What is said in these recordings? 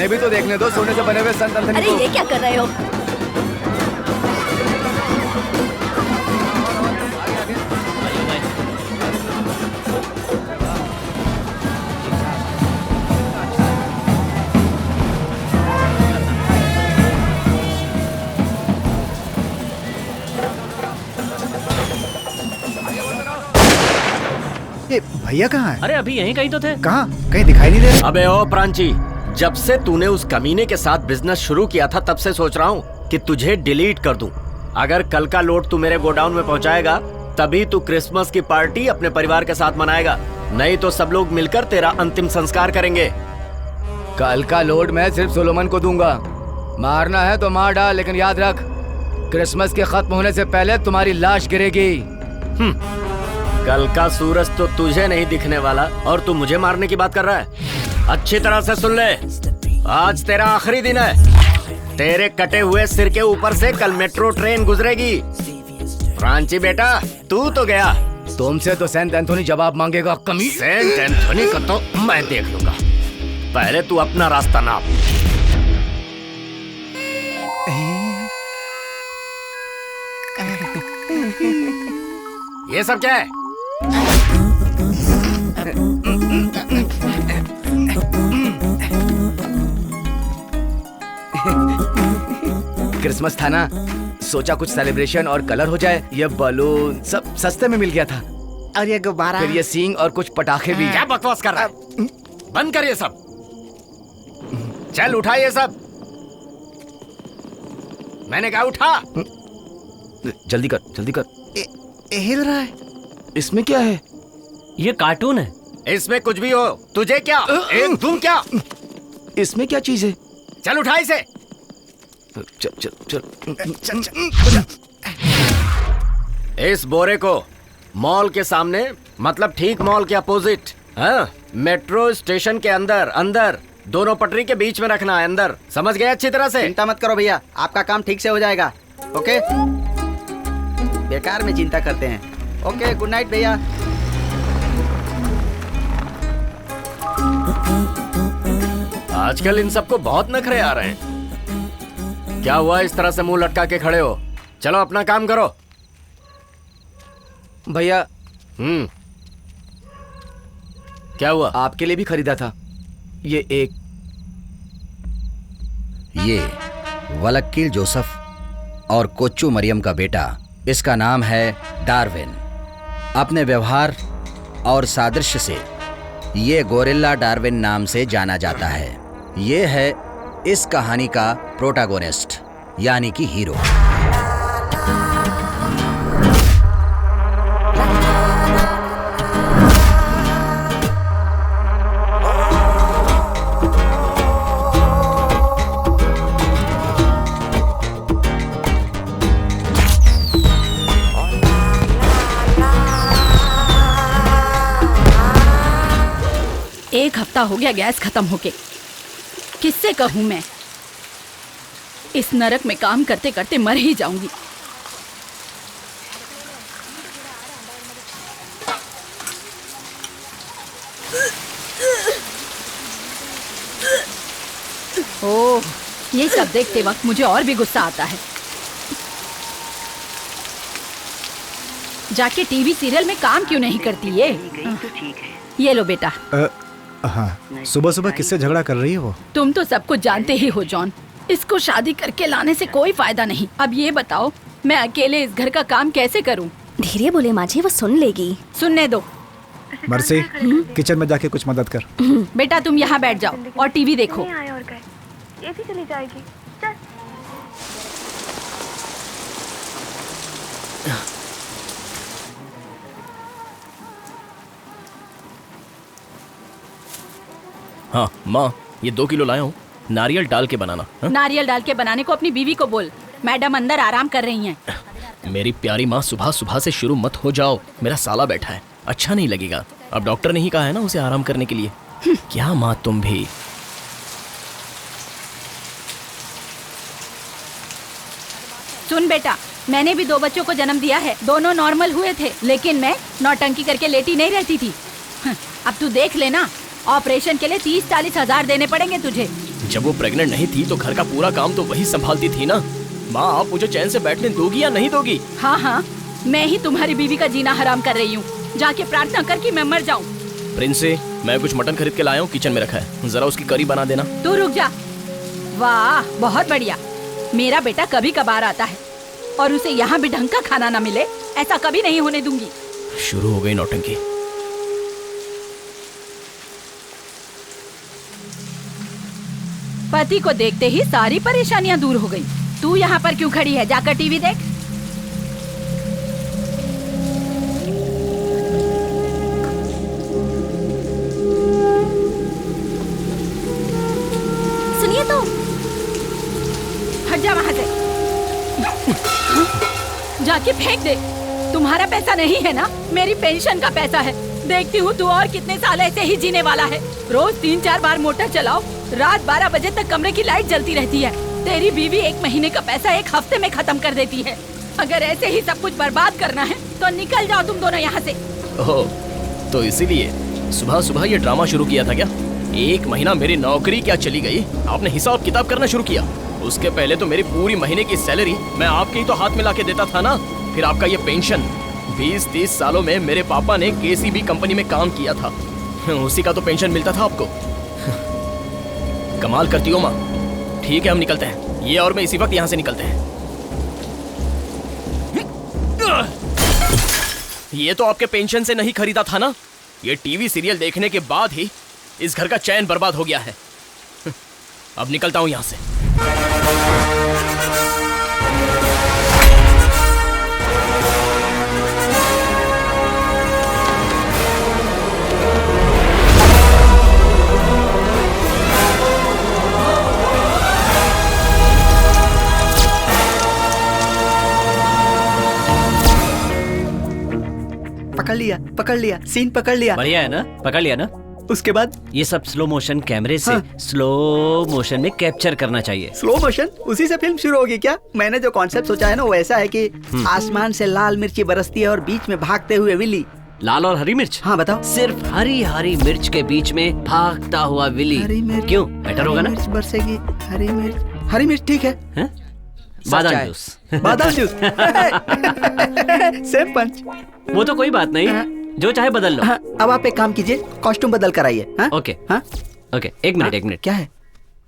भी तो देखने दो सोने से बने हुए संत एंथनी अरे को। ये क्या कर रहे हो? ये भैया कहाँ है? अरे अभी यहीं कहीं तो थे। कहाँ? कहीं दिखाई नहीं दे रहे। अबे ओ प्रांची, जब से तूने उस कमीने के साथ बिजनेस शुरू किया था तब से सोच रहा हूँ कि तुझे डिलीट कर दूं। अगर कल का लोड तू मेरे गोडाउन में पहुँचाएगा तभी तू क्रिसमस की पार्टी अपने परिवार के साथ मनाएगा, नहीं तो सब लोग मिलकर तेरा अंतिम संस्कार करेंगे। कल का लोड मैं सिर्फ सोलोमन को दूंगा। मारना है तो मार डाल, लेकिन याद रख क्रिसमस के खत्म होने से पहले तुम्हारी लाश गिरेगी। कल का सूरज तो तुझे नहीं दिखने वाला और तू मुझे मारने की बात कर रहा है। अच्छी तरह से सुन ले, आज तेरा आखिरी दिन है। तेरे कटे हुए सिर के ऊपर से कल मेट्रो ट्रेन गुजरेगी। फ्रांची बेटा, तू तो गया। तुमसे तो सेंट एंथोनी जवाब मांगेगा कमी। सेंट एंथोनी का तो मैं देख लूंगा, पहले तू अपना रास्ता नाप। ये सब क्या है? क्रिसमस था ना, सोचा कुछ सेलिब्रेशन और कलर हो जाए। ये बलून सब सस्ते में मिल गया था, और ये गुब्बारा, फिर ये सींग और कुछ पटाखे भी। क्या बकवास कर रहा है? बंद कर ये सब। चल उठा ये सब। मैंने कहा उठा। जल्दी कर, जल्दी कर। हिल रहा है। इसमें क्या है? ये कार्टून है। इसमें कुछ भी हो, तुझे क्या? तुम क्या? इसमें क्या चीज है? चल उठा इसे। चल चल चल। चल चल। इस बोरे को मॉल के सामने, मतलब ठीक मॉल के अपोजिट, हाँ, मेट्रो स्टेशन के अंदर, अंदर दोनों पटरी के बीच में रखना है। अंदर, समझ गए अच्छी तरह से? चिंता मत करो भैया, आपका काम ठीक से हो जाएगा। ओके, बेकार में चिंता करते हैं। ओके, गुड नाइट भैया। आजकल इन सबको बहुत नखरे आ रहे हैं। क्या हुआ इस तरह से मुंह लटका के खड़े हो? चलो अपना काम करो। भैया, क्या हुआ? आपके लिए भी खरीदा था ये एक। ये वलक्कील जोसेफ और कोच्चू मरियम का बेटा, इसका नाम है डार्विन। अपने व्यवहार और सादृश्य से ये गोरिल्ला डार्विन नाम से जाना जाता है। ये है इस कहानी का प्रोटैगोनिस्ट, यानी कि हीरो। एक हफ्ता हो गया गैस खत्म होके। किससे कहूं मैं? इस नरक में काम करते करते मर ही जाऊंगी। ओह, ये सब देखते वक्त मुझे और भी गुस्सा आता है। जाके टीवी सीरियल में काम क्यों नहीं करती ये लो बेटा। हाँ, सुबह सुबह किससे झगड़ा कर रही है वो? तुम तो सब कुछ जानते ही हो जॉन। इसको शादी करके लाने से कोई फायदा नहीं। अब ये बताओ, मैं अकेले इस घर का काम कैसे करूं? धीरे बोले माँ जी, वो सुन लेगी। सुनने दो। मर्सी, किचन में जाके कुछ मदद कर। बेटा तुम यहाँ बैठ जाओ और टीवी देखो। ये भी चली जाएगी। चल। हाँ माँ, ये 2 किलो लाया हूँ, नारियल डाल के बनाना। हा? नारियल डाल के बनाने को अपनी बीवी को बोल। मैडम अंदर आराम कर रही हैं। मेरी प्यारी माँ, सुबह सुबह से शुरू मत हो जाओ। मेरा साला बैठा है, अच्छा नहीं लगेगा। अब डॉक्टर ने ही कहा है ना उसे आराम करने के लिए। क्या माँ तुम भी। सुन बेटा, मैंने भी 2 बच्चों को जन्म दिया है। दोनों नॉर्मल हुए थे, लेकिन मैं नौटंकी करके लेटी नहीं रहती थी। अब तू देख लेना, ऑपरेशन के लिए 30-40 हजार देने पड़ेंगे तुझे। जब वो प्रेग्नेंट नहीं थी तो घर का पूरा काम तो वही संभालती थी ना। माँ, आप मुझे चैन से बैठने दोगी या नहीं दोगी? हाँ हाँ, मैं ही तुम्हारी बीवी का जीना हराम कर रही हूँ। जाके प्रार्थना कर कि मैं मर जाऊँ। प्रिंसे, मैं कुछ मटन खरीद के लाया हूँ, किचन में रखा है, जरा उसकी करी बना देना। तू रुक जा। वाह, बहुत बढ़िया। मेरा बेटा कभी कभार आता है और उसे यहाँ भी ढंग का खाना न मिले, ऐसा कभी नहीं होने दूंगी। शुरू हो गई नौटंकी। पति को देखते ही सारी परेशानियां दूर हो गई। तू यहाँ पर क्यों खड़ी है? जाकर टीवी देख। सुनिए तो। हट जा वहाँ से। जाके फेंक दे। तुम्हारा पैसा नहीं है ना, मेरी पेंशन का पैसा है। देखती हूँ तू और कितने साल ऐसे ही जीने वाला है। रोज 3-4 बार मोटर चलाओ, रात 12 बजे तक कमरे की लाइट जलती रहती है। तेरी बीवी 1 महीने का पैसा 1 हफ्ते में खत्म कर देती है। अगर ऐसे ही सब कुछ बर्बाद करना है तो निकल जाओ तुम दोनों यहाँ से। ओह, तो इसीलिए सुबह सुबह ये ड्रामा शुरू किया था क्या? 1 महीना मेरी नौकरी क्या चली गई, आपने हिसाब किताब करना शुरू किया। उसके पहले तो मेरी पूरी महीने की सैलरी मैं आपके ही तो हाथ में लाके देता था ना। फिर आपका ये पेंशन। 20-30 सालों में मेरे पापा ने केसीबी कंपनी में काम किया था, उसी का तो पेंशन मिलता था आपको। कमाल करती हो माँ। ठीक है, हम निकलते हैं, ये और मैं इसी वक्त यहाँ से निकलते हैं। ये तो आपके पेंशन से नहीं खरीदा था ना। ये टीवी सीरियल देखने के बाद ही इस घर का चैन बर्बाद हो गया है। अब निकलता हूँ यहाँ से। पकड़ लिया, सीन पकड़ लिया। बढ़िया है ना, पकड़ लिया ना। उसके बाद ये सब स्लो मोशन कैमरे से स्लो मोशन में कैप्चर करना चाहिए। स्लो मोशन, उसी से फिल्म शुरू होगी क्या? मैंने जो कॉन्सेप्ट सोचा है ना वो ऐसा है कि आसमान से लाल मिर्ची बरसती है और बीच में भागते हुए विली। लाल और हरी मिर्च? हाँ बताओ। सिर्फ हरी हरी मिर्च के बीच में भागता हुआ विली। हरी मिर्च क्यों, बेटर होगा ना? मिर्च बरसेगी, हरी मिर्च ठीक है। बादाम जूस। बादाम जूस। सेम पंच। वो तो कोई बात नहीं, जो चाहे बदल लो। अब आप एक काम कीजिए, कॉस्ट्यूम बदल कर आइए। ओके ओके, एक मिनट। क्या है?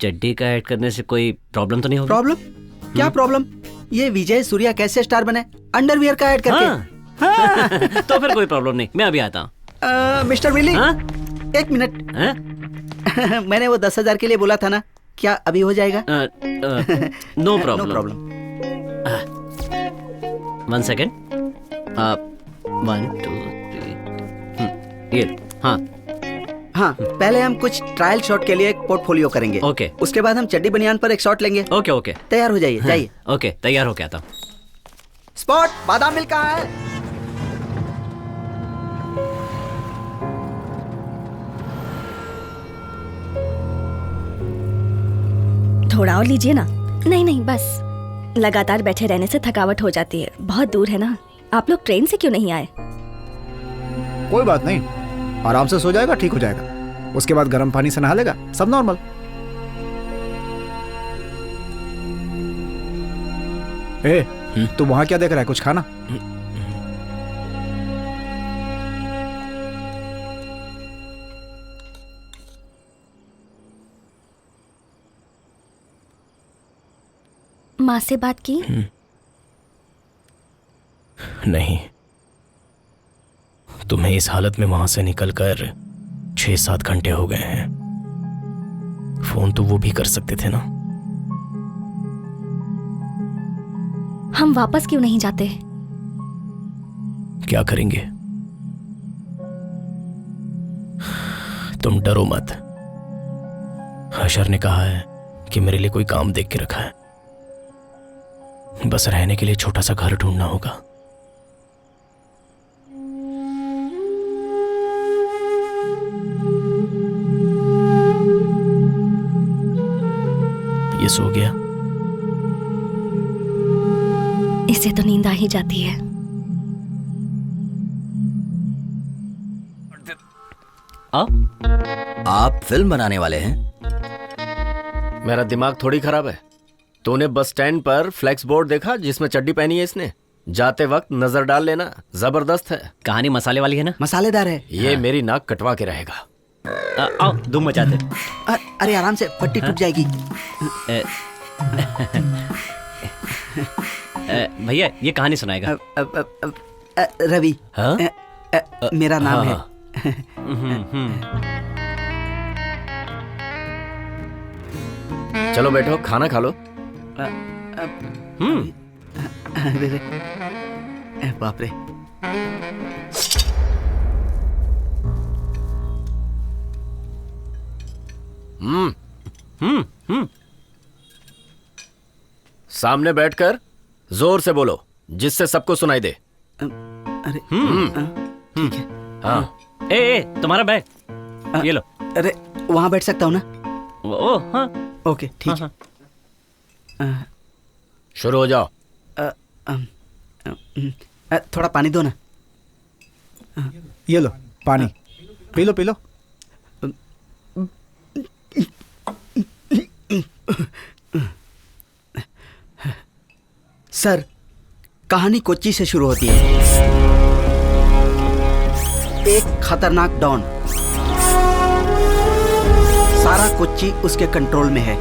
चड्डी का ऐड करने से कोई प्रॉब्लम तो नहीं होगी? प्रॉब्लम? क्या प्रॉब्लम? ये विजय सूर्या कैसे स्टार बने अंडरवियर का ऐड करके? तो फिर कोई प्रॉब्लम नहीं, मैं अभी आता हूँ। Mister Willy, 1 minute. मैंने वो 10,000 के लिए बोला था ना, क्या अभी हो जाएगा? No problem. 1 सेकेंड। 1 2 3। ये हाँ, पहले हम कुछ ट्रायल शॉट के लिए एक पोर्टफोलियो करेंगे। ओके। उसके बाद हम चड्डी बनियान पर एक शॉट लेंगे। ओके। तैयार हो जाइए, जाइए। ओके, तैयार हो गया था। स्पॉट, बादाम मिल्क कहाँ है? थोड़ा और लीजिए ना। नहीं बस, लगातार बैठे रहने से थकावट हो जाती है। बहुत दूर है ना। आप लोग ट्रेन से क्यों नहीं आए? कोई बात नहीं, आराम से सो जाएगा, ठीक हो जाएगा। उसके बाद गर्म पानी से नहा लेगा, सब नॉर्मल। तू वहां क्या देख रहा है? कुछ खाना? माँ से बात की? नहीं, तुम्हें इस हालत में वहां से निकलकर 6-7 घंटे हो गए हैं। फोन तो वो भी कर सकते थे ना। हम वापस क्यों नहीं जाते? क्या करेंगे? तुम डरो मत। हशर ने कहा है कि मेरे लिए कोई काम देख के रखा है। बस रहने के लिए छोटा सा घर ढूंढना होगा। ये सो गया? इससे तो नींद आ ही जाती है। आप फिल्म बनाने वाले हैं? मेरा दिमाग थोड़ी खराब है। तूने बस स्टैंड पर फ्लेक्स बोर्ड देखा जिसमें चड्डी पहनी है इसने? जाते वक्त नजर डाल लेना, जबरदस्त है। कहानी मसाले वाली है ना? मसालेदार है। ये मेरी नाक कटवा के रहेगा। आओ धूम मचाते। अरे आराम से, पट्टी टूट जाएगी। भैया ये कहानी सुनाएगा। रवि। हाँ? मेरा नाम है। चलो बैठो, खाना खा लो। अरे बाप रे। सामने बैठकर जोर से बोलो जिससे सबको सुनाई दे। अरे ठीक है। हाँ। ए है, तुम्हारा बैग ये लो। अरे वहां बैठ सकता हूँ ना? ओ हाँ ओके ठीक है। शुरू हो जाओ। थोड़ा पानी दो ना। ये लो पानी, P low P low. Sir, कहानी कोच्चि से शुरू होती है। एक खतरनाक डॉन, सारा कोच्चि उसके कंट्रोल में है।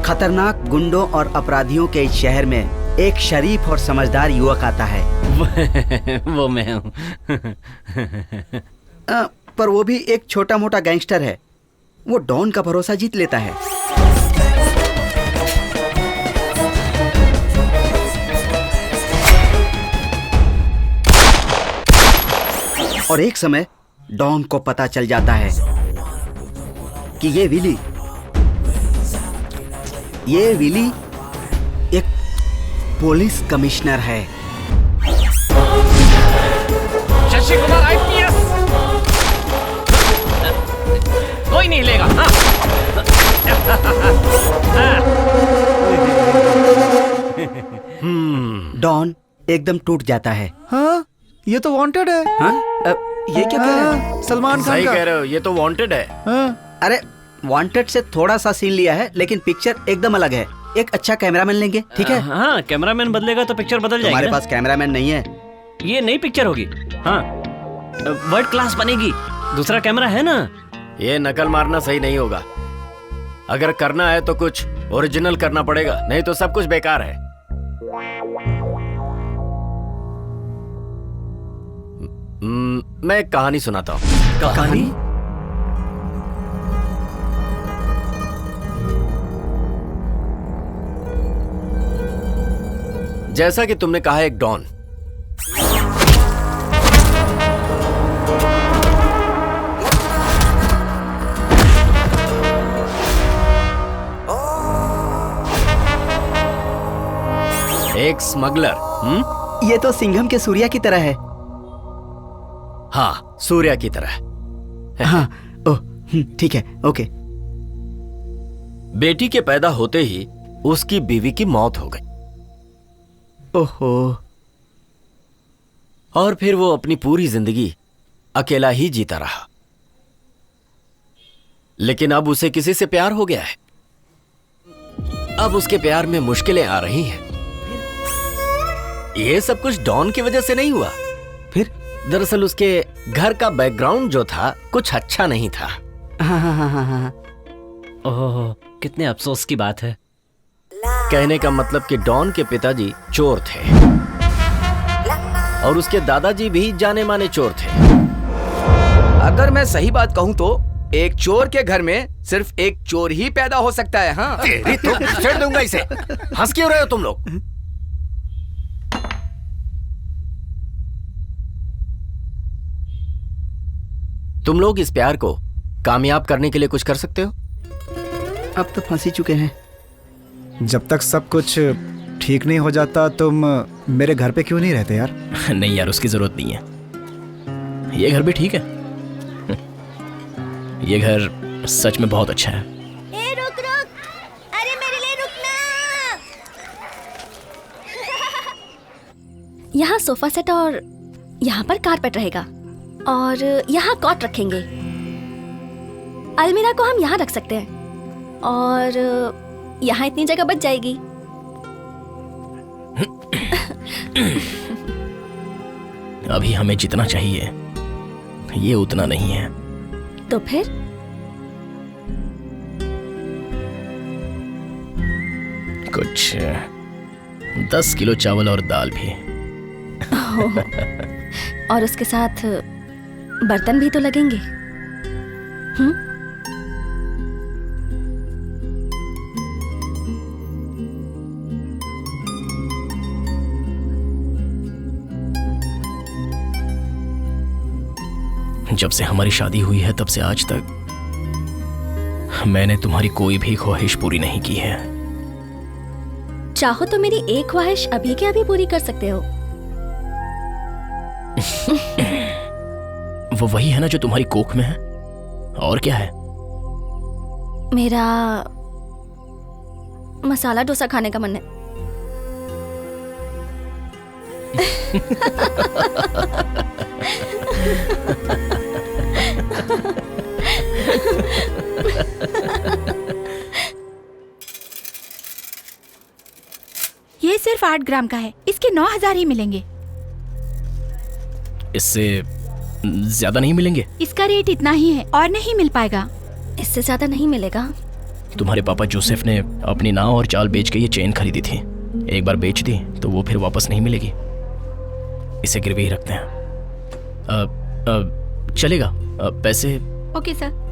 खतरनाक गुंडों और अपराधियों के इस शहर में एक शरीफ और समझदार युवक आता है। वो मैं हूँ। पर वो भी एक छोटा मोटा गैंगस्टर है। वो डॉन का भरोसा जीत लेता है। और एक समय डॉन को पता चल जाता है कि ये विली एक पुलिस कमिश्नर है। शशि कुमार IPS कोई नहीं लेगा। डॉन एकदम टूट जाता है। हाँ, ये तो वांटेड है। हाँ? ये क्या कह रहे हो? हाँ, सलमान खान सही का। कह रहे हो, ये तो वांटेड है। हाँ। अरे वांटेड से थोड़ा सा सीन लिया है, लेकिन पिक्चर एकदम अलग है। एक अच्छा कैमरामैन लेंगे, ठीक है? हाँ कैमरामैन बदलेगा तो पिक्चर बदल जाएगी। हमारे पास कैमरामैन नहीं है। ये नई पिक्चर होगी। हाँ वर्ल्ड क्लास बनेगी। दूसरा कैमरा है ना। ये नकल मारना सही नहीं होगा। अगर करना है तो कुछ ओरिजिनल करना पड़ेगा, नहीं तो सब कुछ बेकार है। मैं एक कहानी सुनाता हूँ। कहानी? जैसा कि तुमने कहा, एक डॉन। एक स्मगलर। ये तो सिंघम के सूर्या की तरह है। हाँ, सूर्या की तरह। हाँ, ओह ठीक है, ओके। बेटी के पैदा होते ही उसकी बीवी की मौत हो गई। ओहो। और फिर वो अपनी पूरी जिंदगी अकेला ही जीता रहा। लेकिन अब उसे किसी से प्यार हो गया है। अब उसके प्यार में मुश्किलें आ रही हैं। ये सब कुछ डॉन की वजह से नहीं हुआ। फिर? दरअसल उसके घर का बैकग्राउंड जो था कुछ अच्छा नहीं था। हाँ। ओह कितने अफसोस की बात है। कहने का मतलब कि डॉन के पिताजी चोर थे और उसके दादाजी भी जाने माने चोर थे। अगर मैं सही बात कहूँ तो एक चोर के घर में सिर्फ एक चोर ही पैदा हो सकता है। हाँ तेरी तो छेड़ दूंगा इसे। हंस क्यों रहे हो तुम लोग? तुम लोग इस प्यार को कामयाब करने के लिए कुछ कर सकते हो? अब तो फंस ही चुके हैं। जब तक सब कुछ ठीक नहीं हो जाता तुम मेरे घर पे क्यों नहीं रहते यार? नहीं यार, उसकी जरूरत नहीं है। ये घर भी ठीक है। ये घर सच में बहुत अच्छा है। ए रुक, अरे मेरे लिए रुकना। यहाँ सोफा सेट और यहाँ पर कारपेट रहेगा और यहाँ कॉट रखेंगे। अलमीरा को हम यहाँ रख सकते हैं। और यहाँ इतनी जगह बच जाएगी। अभी हमें जितना चाहिए ये उतना नहीं है। तो फिर कुछ 10 किलो चावल और दाल भी। और उसके साथ बर्तन भी तो लगेंगे। जब से हमारी शादी हुई है तब से आज तक मैंने तुम्हारी कोई भी ख्वाहिश पूरी नहीं की है। चाहो तो मेरी एक ख्वाहिश अभी के अभी पूरी कर सकते हो। वो वही है ना जो तुम्हारी कोख में है। और क्या है? मेरा मसाला डोसा खाने का मन है। ये सिर्फ 8 ग्राम का है, इसके 9,000 ही मिलेंगे। इससे ज्यादा नहीं मिलेंगे? इसका रेट इतना ही है और नहीं मिल पाएगा। इससे ज्यादा नहीं मिलेगा। तुम्हारे पापा जोसेफ ने अपनी नाव और जाल बेच के ये चेन खरीदी थी। एक बार बेच दी तो वो फिर वापस नहीं मिलेगी। इसे गिरवी ही रखते हैं। चलेगा? पैसे? Okay sir.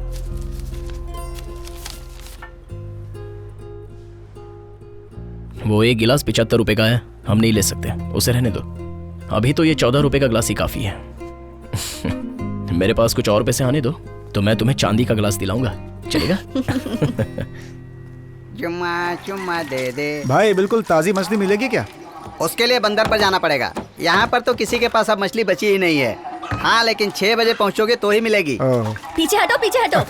वो एक गिलास 75 रुपए का है, हम नहीं ले सकते, उसे रहने दो। अभी तो ये 14 रुपए का गिलास ही काफी है। मेरे पास कुछ और पैसे आने दो तो मैं तुम्हें चांदी का गिलास दिलाऊंगा। चलेगा? चुम्मा चुम्मा दे दे। भाई बिल्कुल ताज़ी मछली मिलेगी क्या? उसके लिए बंदर पर जाना पड़ेगा। यहाँ पर तो किसी के पास अब मछली बची ही नहीं है। हाँ, लेकिन 6 बजे पहुँचोगे तो ही मिलेगी। पीछे हटो, पीछे हटो।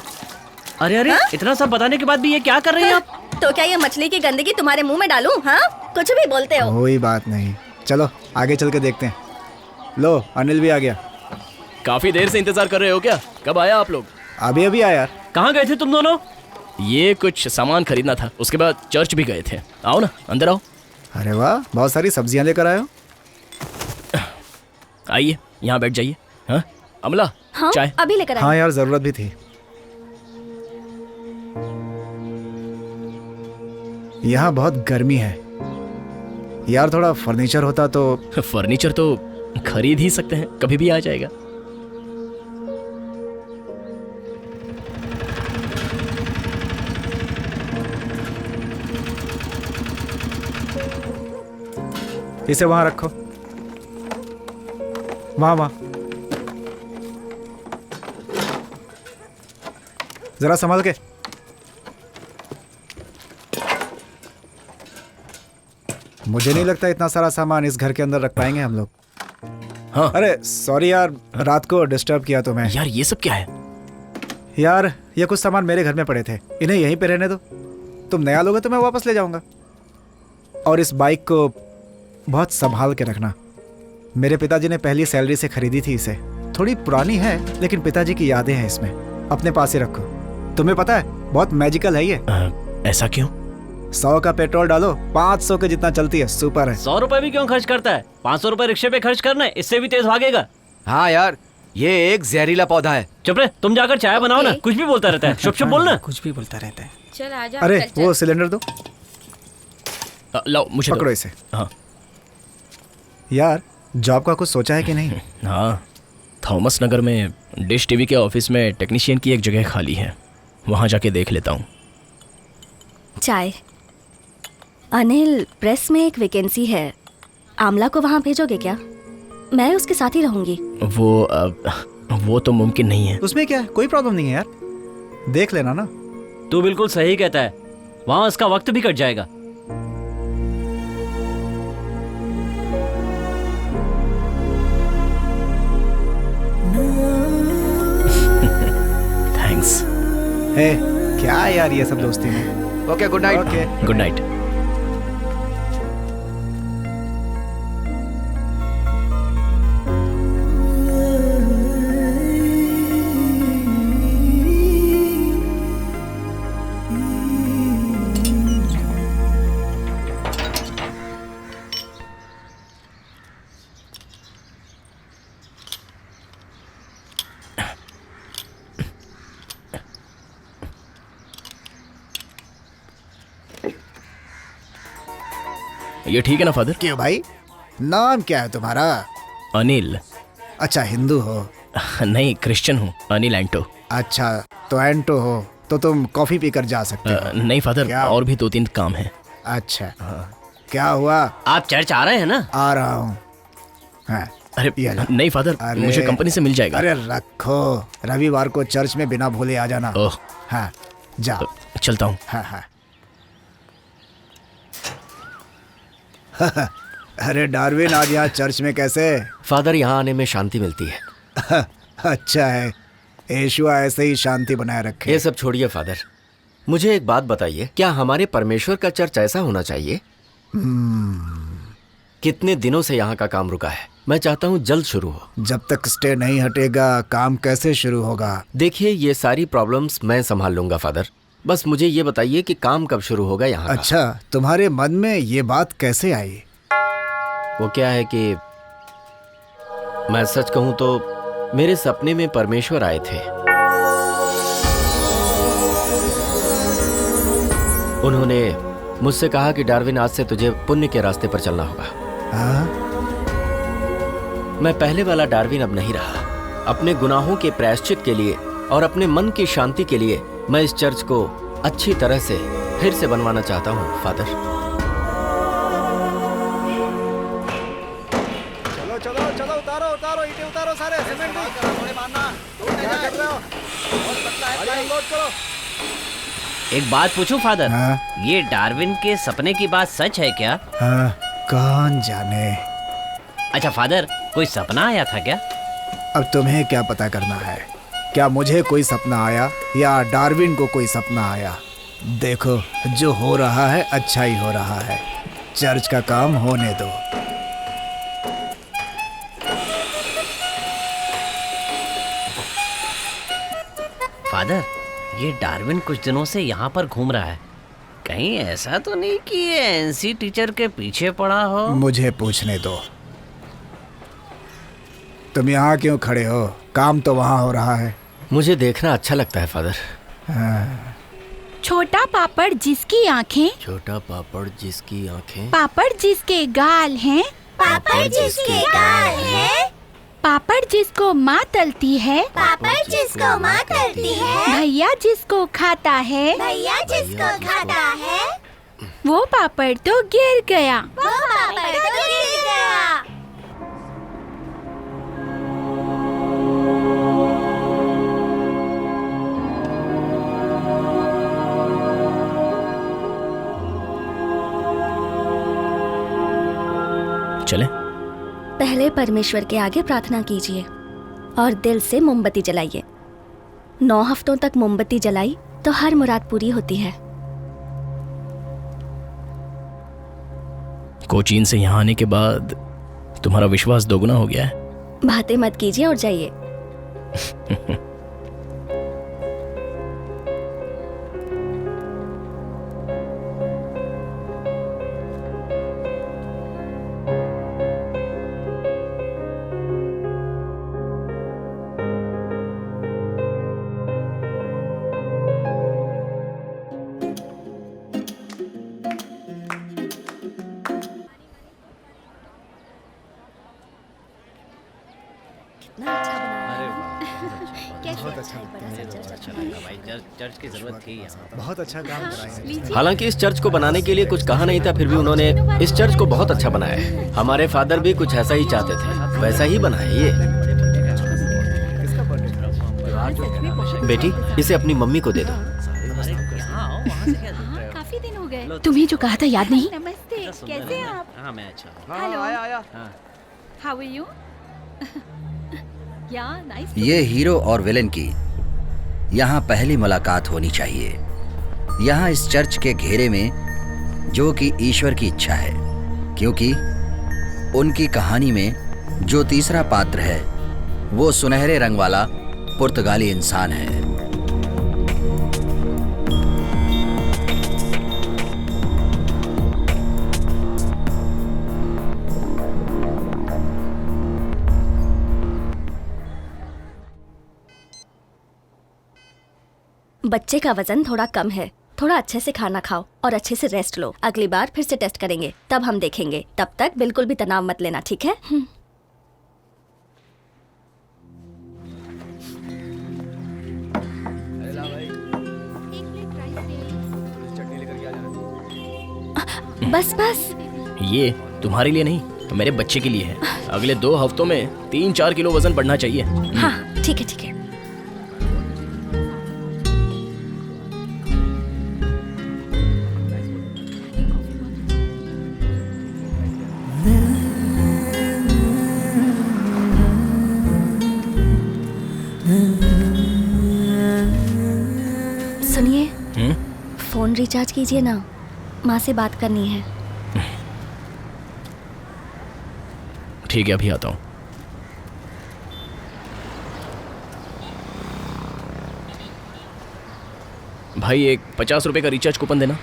अरे अरे, इतना सब बताने के बाद भी ये क्या कर रही हैं आप? तो क्या ये मछली की गंदगी तुम्हारे मुंह में डालूं? हाँ, कुछ भी बोलते हो। कोई बात नहीं, चलो आगे चल के देखते हैं। लो, अनिल भी आ गया। काफी देर से इंतजार कर रहे हो क्या? कब आया आप लोग? अभी अभी आया यार। कहाँ गए थे तुम दोनों? ये कुछ सामान खरीदना था, उसके बाद चर्च भी गए थे। आओ ना, अंदर आओ। अरे वाह, बहुत सारी सब्जियां लेकर आए हो। आइए, यहाँ बैठ जाइए। हाँ अमला, हाँ, चाय? अभी लेकर हाँ यार, जरूरत भी थी। यहाँ बहुत गर्मी है यार, थोड़ा फर्नीचर होता तो। फर्नीचर तो खरीद ही सकते हैं, कभी भी आ जाएगा। इसे वहां रखो, वहां जरा संभाल के। मुझे नहीं लगता इतना सारा सामान इस घर के अंदर रख पाएंगे हम लोग। हाँ। अरे सॉरी यार, रात को डिस्टर्ब किया तुम्हें। यार ये सब क्या है? यार ये कुछ सामान मेरे घर में पड़े थे, इन्हें यहीं पे रहने दो। तुम नया लोगे तो मैं वापस ले जाऊंगा। और इस बाइक को बहुत संभाल के रखना। मेरे पिताजी ने पहली सैलरी से खरीदी थी इसे। थोड़ी पुरानी है लेकिन पिताजी की यादें हैं इसमें, अपने पास ही रखो। तुम्हें पता है बहुत मैजिकल है ये। ऐसा क्यों? 100 का पेट्रोल डालो, 500 के जितना चलती है, सुपर है। 100 रुपए भी क्यों खर्च करता है? 500 रुपए रिक्शे पे खर्च करना है, इससे भी तेज भागेगा। हाँ यार, ये एक जहरीला पौधा है। चुप रहे, तुम जाकर चाय बनाओ ना। कुछ भी बोलता रहता है, शुभ शुभ बोलना। कुछ भी बोलता रहता है। चल आजा। अरे वो सिलेंडर दो, लाओ मुझे पकड़ो दो। इसे। हाँ यार जॉब का कुछ सोचा है कि नहीं? हाँ, थॉमस नगर में डिश टीवी के ऑफिस में टेक्नीशियन की एक जगह खाली है, वहाँ जाके देख लेता हूँ। चाय। अनिल, प्रेस में एक वैकेंसी है, आमला को वहाँ भेजोगे क्या? मैं उसके साथ ही रहूंगी। वो तो मुमकिन नहीं है। उसमें क्या है, कोई प्रॉब्लम नहीं है यार, देख लेना ना। तू बिल्कुल सही कहता है, वहाँ उसका वक्त भी कट जाएगा। थैंक्स। हे, क्या यार ये सब दोस्ती में। Okay, good night. Okay, good night. ये ठीक है ना फादर? क्यों भाई, नाम क्या है तुम्हारा? अनिल। अच्छा, हिंदू हो? नहीं, क्रिश्चियन हूँ। अनिल एंटो। अच्छा, तो एंटो हो तो तुम कॉफी पीकर जा सकते हो। नहीं फादर, क्या? और भी 2-3 काम है। अच्छा, क्या हुआ? आप चर्च आ रहे हैं ना? आ रहा हूँ। हाँ, अरे ये लो। नहीं फादर, अरे, मुझे कंपनी से मिल जाएगा। अरे रखो, रविवार को चर्च में बिना भूले आ जाना। ओह, हाँ, जाओ। चलता हूँ। हाँ हाँ। अरे डार्विन, आज यहाँ चर्च में कैसे? फादर, यहाँ आने में शांति मिलती है। अच्छा है, यीशुआ ऐसे ही शांति बनाए रखे। ये सब छोड़िए फादर, मुझे एक बात बताइए, क्या हमारे परमेश्वर का चर्च ऐसा होना चाहिए? कितने दिनों से यहाँ का काम रुका है, मैं चाहता हूँ जल्द शुरू हो। जब तक स्टे नहीं हटेगा काम कैसे शुरू होगा? देखिए, ये सारी प्रॉब्लम्स मैं संभाल लूंगा फादर, बस मुझे ये बताइए कि काम कब शुरू होगा यहाँ का? अच्छा, तुम्हारे मन में ये बात कैसे आई? वो क्या है कि मैं सच कहूँ तो मेरे सपने में परमेश्वर आए थे। उन्होंने मुझसे कहा कि डार्विन, आज से तुझे पुण्य के रास्ते पर चलना होगा। हाँ? मैं पहले वाला डार्विन अब नहीं रहा। अपने गुनाहों के प्रायश्चित के लिए और अपने मन की शांति के लिए मैं इस चर्च को अच्छी तरह से फिर से बनवाना चाहता हूँ फादर। चलो चलो चलो, उतारो उतारो, ईंटें उतारो सारे, सीमेंट भी। क्या कर रहे हो? लोड करो। एक बात पूछूं फादर? हाँ? ये डार्विन के सपने की बात सच है क्या? हाँ, कौन जाने। अच्छा फादर, कोई सपना आया था क्या? अब तुम्हें क्या पता करना है? क्या मुझे कोई सपना आया या डार्विन को कोई सपना आया? देखो, जो हो रहा है अच्छा ही हो रहा है। चर्च का काम होने दो। फादर, ये डार्विन कुछ दिनों से यहाँ पर घूम रहा है। कहीं ऐसा तो नहीं कि ये एनसी टीचर के पीछे पड़ा हो? मुझे पूछने दो। तुम यहाँ क्यों खड़े हो? काम तो वहाँ हो रहा है। मुझे देखना अच्छा लगता है फादर। हाँ। छोटा पापड़ जिसकी आंखें, छोटा पापड़ जिसकी आंखें, पापड़ जिसके गाल हैं, पापड़ जिसके गाल हैं, पापड़ जिसको माँ तलती है, पापड़ जिसको माँ तलती है, भैया जिसको खाता है, भैया जिसको खाता है, वो पापड़ तो गिर गया। वो पापड़ तो गिर गया। चले? पहले परमेश्वर के आगे प्रार्थना कीजिए और दिल से मोमबत्ती जलाइए। 9 हफ्तों तक मोमबत्ती जलाई तो हर मुराद पूरी होती है। कोचीन से यहाँ आने के बाद तुम्हारा विश्वास दोगुना हो गया है। बातें मत कीजिए और जाइए। चर्च की जरूरत थी यहाँ। बहुत अच्छा काम करा है। हालांकि इस चर्च को बनाने के लिए कुछ कहा नहीं था, फिर भी उन्होंने इस चर्च को बहुत अच्छा बनाया है। हमारे फादर भी कुछ ऐसा ही चाहते थे, वैसा ही बना है ये। बेटी, इसे अपनी मम्मी को दे दो। काफी दिन हो गए। तुम्हें जो कहा था याद नहीं? नमस्ते, कैसे हैं आप? हाँ, मैं अच्छा हूँ। हेलो, आया। How are you? Yeah nice. ये हीरो और विलेन की यहाँ पहली मुलाकात होनी चाहिए। यहाँ इस चर्च के घेरे में, जो कि ईश्वर की इच्छा है, क्योंकि उनकी कहानी में जो तीसरा पात्र है वो सुनहरे रंग वाला पुर्तगाली इंसान है। बच्चे का वजन थोड़ा कम है, थोड़ा अच्छे से खाना खाओ और अच्छे से रेस्ट लो। अगली बार फिर से टेस्ट करेंगे, तब हम देखेंगे। तब तक बिल्कुल भी तनाव मत लेना, ठीक है? बस बस। ये तुम्हारे लिए नहीं, मेरे बच्चे के लिए है। अगले 2 हफ्तों में 3-4 किलो वजन बढ़ना चाहिए। हाँ ठीक है ठीक है। सुनिए, फोन रिचार्ज कीजिए ना, माँ से बात करनी है। ठीक है, अभी आता हूँ। भाई एक 50 रुपए का रिचार्ज कूपन देना।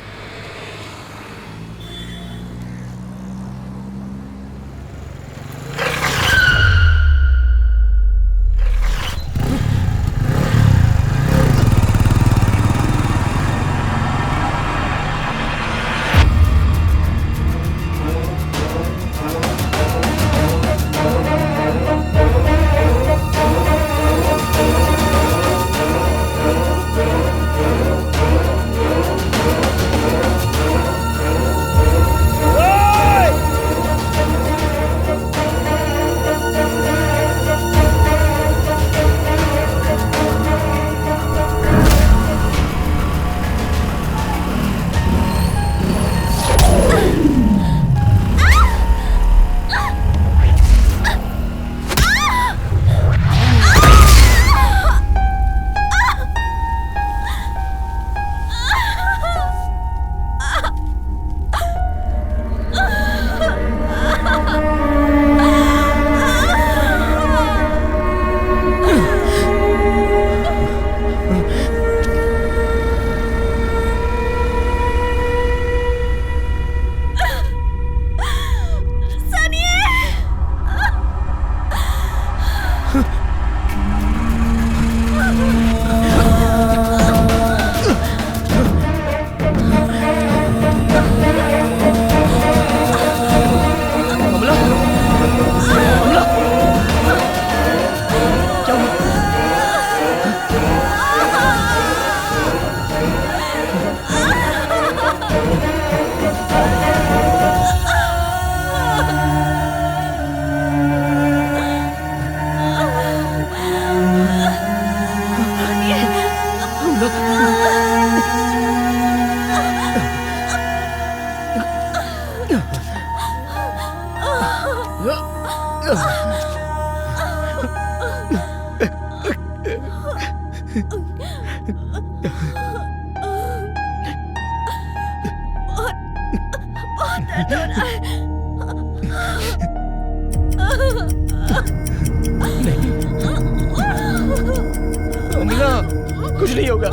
कुछ नहीं होगा।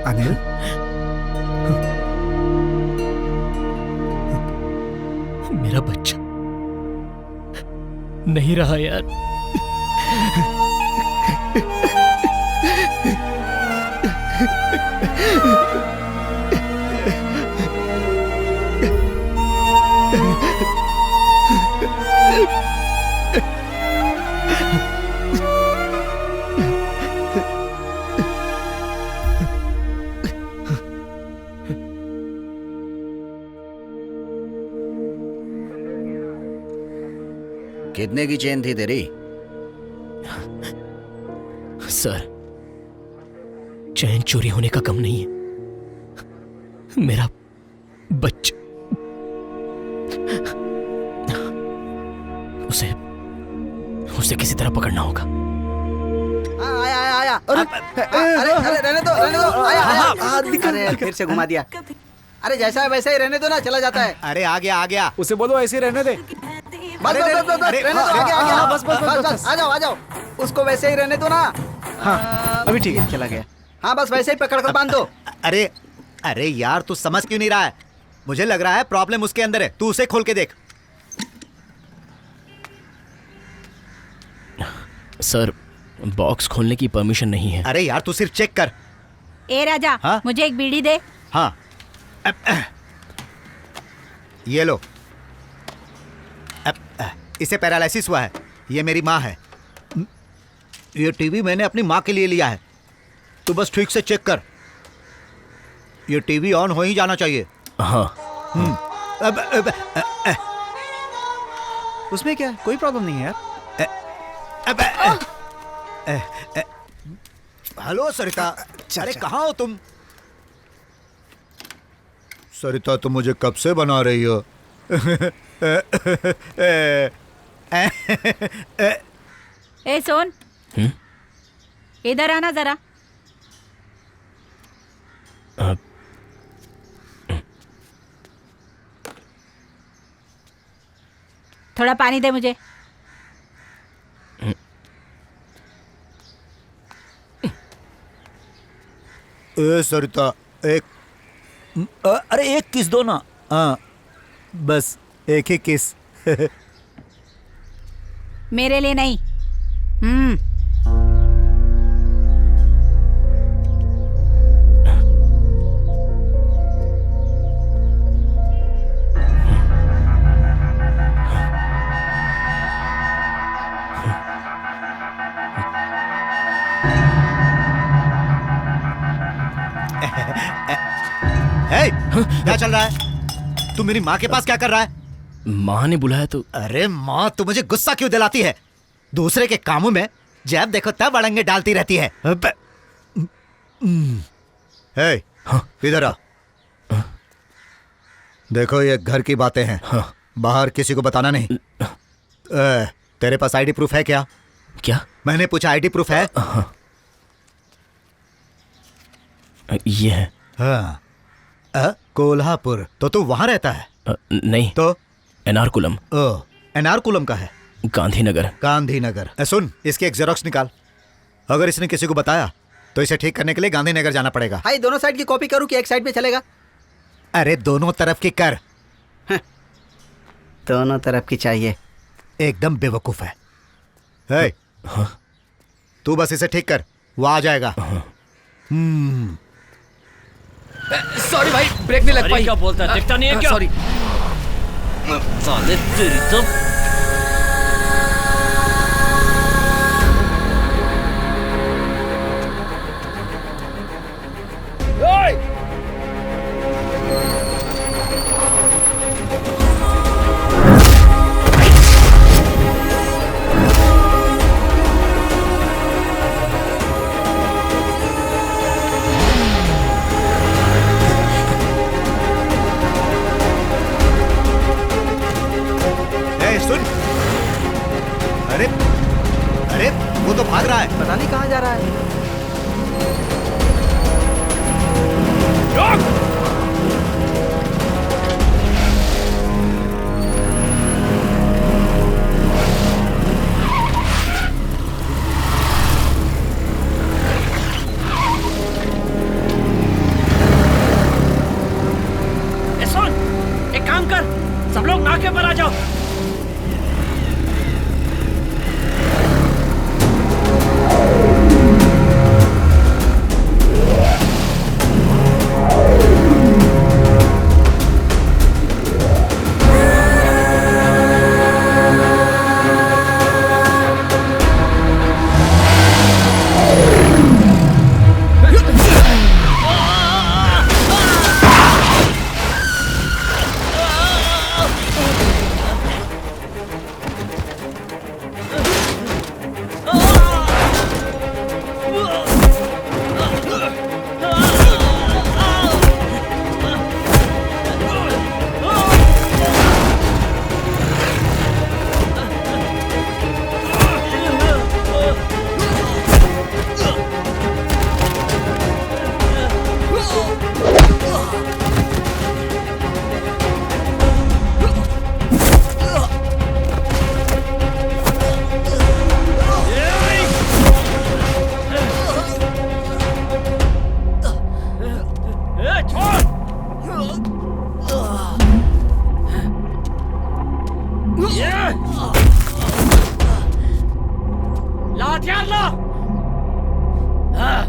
अनिल, मेरा बच्चा नहीं रहा यार। कितने की चेन थी तेरी? सर, चैन चोरी होने का कम नहीं है। मेरा उसे किसी तरह पकड़ना होगा। आया आया आया। अरे रहने दो आया आया। अरे फिर से घुमा दिया। अरे जैसा है वैसे ही रहने दो ना, चला जाता है। अरे आ गया। उसे बोलो ऐसे ही रहने दे। बस रहने दो, आ गया। बस आ जाओ। उसको वैसे ही रहने दो ना। हाँ अभी ठीक है, चला गया। हाँ बस वैसे ही पकड़ कर बांध दो। अरे यार तू समझ क्यों नहीं रहा है? मुझे लग रहा है प्रॉब्लम उसके अंदर है, तू उसे खोल के देख। सर बॉक्स खोलने की परमिशन नहीं है। अरे यार तू सिर्फ चेक कर। ए राजा, हाँ? मुझे एक बीड़ी दे। हाँ ये लो। इसे पैरालिसिस हुआ है। ये मेरी माँ है। ये टीवी मैंने अपनी माँ के लिए लिया है। तू बस ठीक से चेक कर। ये टीवी ऑन हो ही जाना चाहिए। हाँ। उसमें क्या, कोई प्रॉब्लम नहीं है यार। हेलो सरिता। अरे कहाँ हो तुम? सरिता तुम मुझे कब से बना रही हो? ए सोन, इधर आना जरा। थोड़ा पानी दे मुझे। सरिता एक अरे एक किस दो ना। हाँ बस एक ही किस। मेरे लिए नहीं। क्या चल रहा है? तू मेरी माँ के पास क्या कर रहा है? माँ ने बुलाया तो। अरे माँ तू मुझे गुस्सा क्यों दिलाती है? दूसरे के कामों में जब देखो तब अड़ंगे डालती रहती है। इधर आ। देखो ये घर की बातें हैं। बाहर किसी को बताना नहीं। तेरे पास आईडी प्रूफ है क्या? क्या? मैंने पूछा आईडी प्रूफ है? ये है। हाँ कोल्हापुर। तो तू वहां रहता है? नहीं तो एनारकुलम। एनारकुलम का है? गांधीनगर। सुन इसकी एक जेरोक्स निकाल। अगर इसने किसी को बताया तो इसे ठीक करने के लिए गांधीनगर जाना पड़ेगा। भाई दोनों साइड की कॉपी करूं कि एक साइड में चलेगा? अरे दोनों तरफ की कर। दोनों तरफ की चाहिए। एकदम बेवकूफ है। तू बस इसे ठीक कर, वो आ जाएगा। सॉरी भाई, ब्रेक नहीं लग पाई। क्या बोलता है, दिखता नहीं है क्या? सॉरी। साले तेरी तो। सुन। अरे वो तो भाग रहा है। पता नहीं कहाँ जा रहा है। सुन, एक काम कर, सब लोग नाके पर आ जाओ। हथियार लो। हाँ।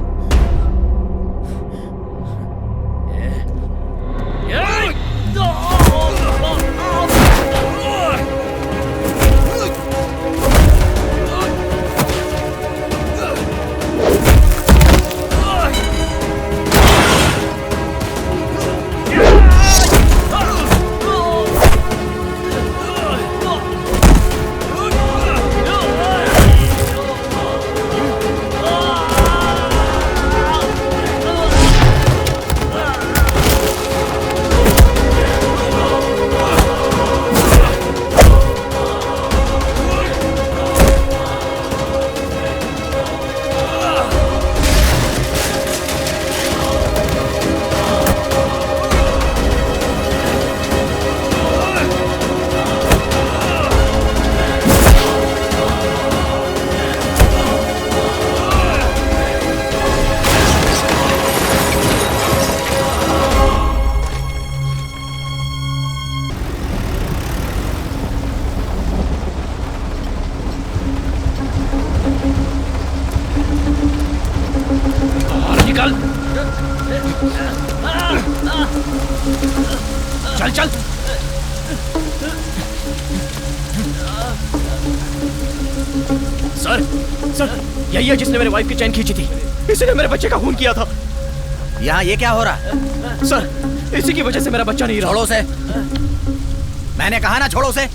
चल चल। सर सर, यही है जिसने मेरे वाइफ की चैन खींची थी। इसी ने मेरे बच्चे का खून किया था। यहाँ ये क्या हो रहा है? सर, इसी की वजह से मेरा बच्चा नहीं रहा। छोड़ो से। मैंने कहा ना छोड़ो से।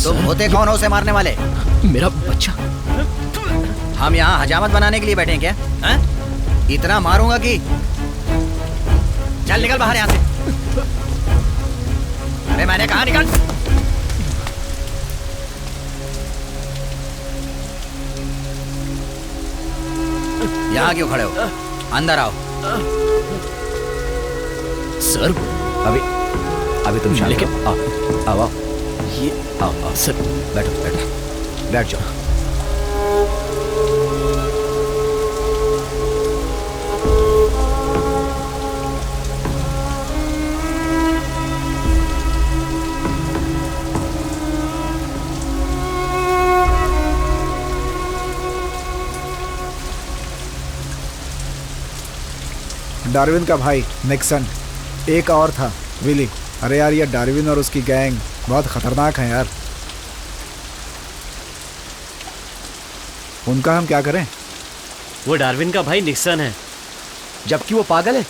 तुम होते कौन हो उसे मारने वाले? मेरा बच्चा। हम यहाँ हजामत बनाने के लिए बैठे हैं क्या? है? इतना मारूंगा कि चल निकल बाहर यहाँ से। अरे मैंने कहा निकल। यहाँ क्यों खड़े हो? अंदर आओ। सर अभी तुम शांत लेकिन आओ आओ ये आओ सर, बैठो बैठ जाओ। डार्विन का भाई निक्सन, एक और था विली। अरे यार, ये डार्विन और उसकी गैंग बहुत खतरनाक है यार। उनका हम क्या करें? वो डार्विन का भाई निक्सन है, जबकि वो पागल है।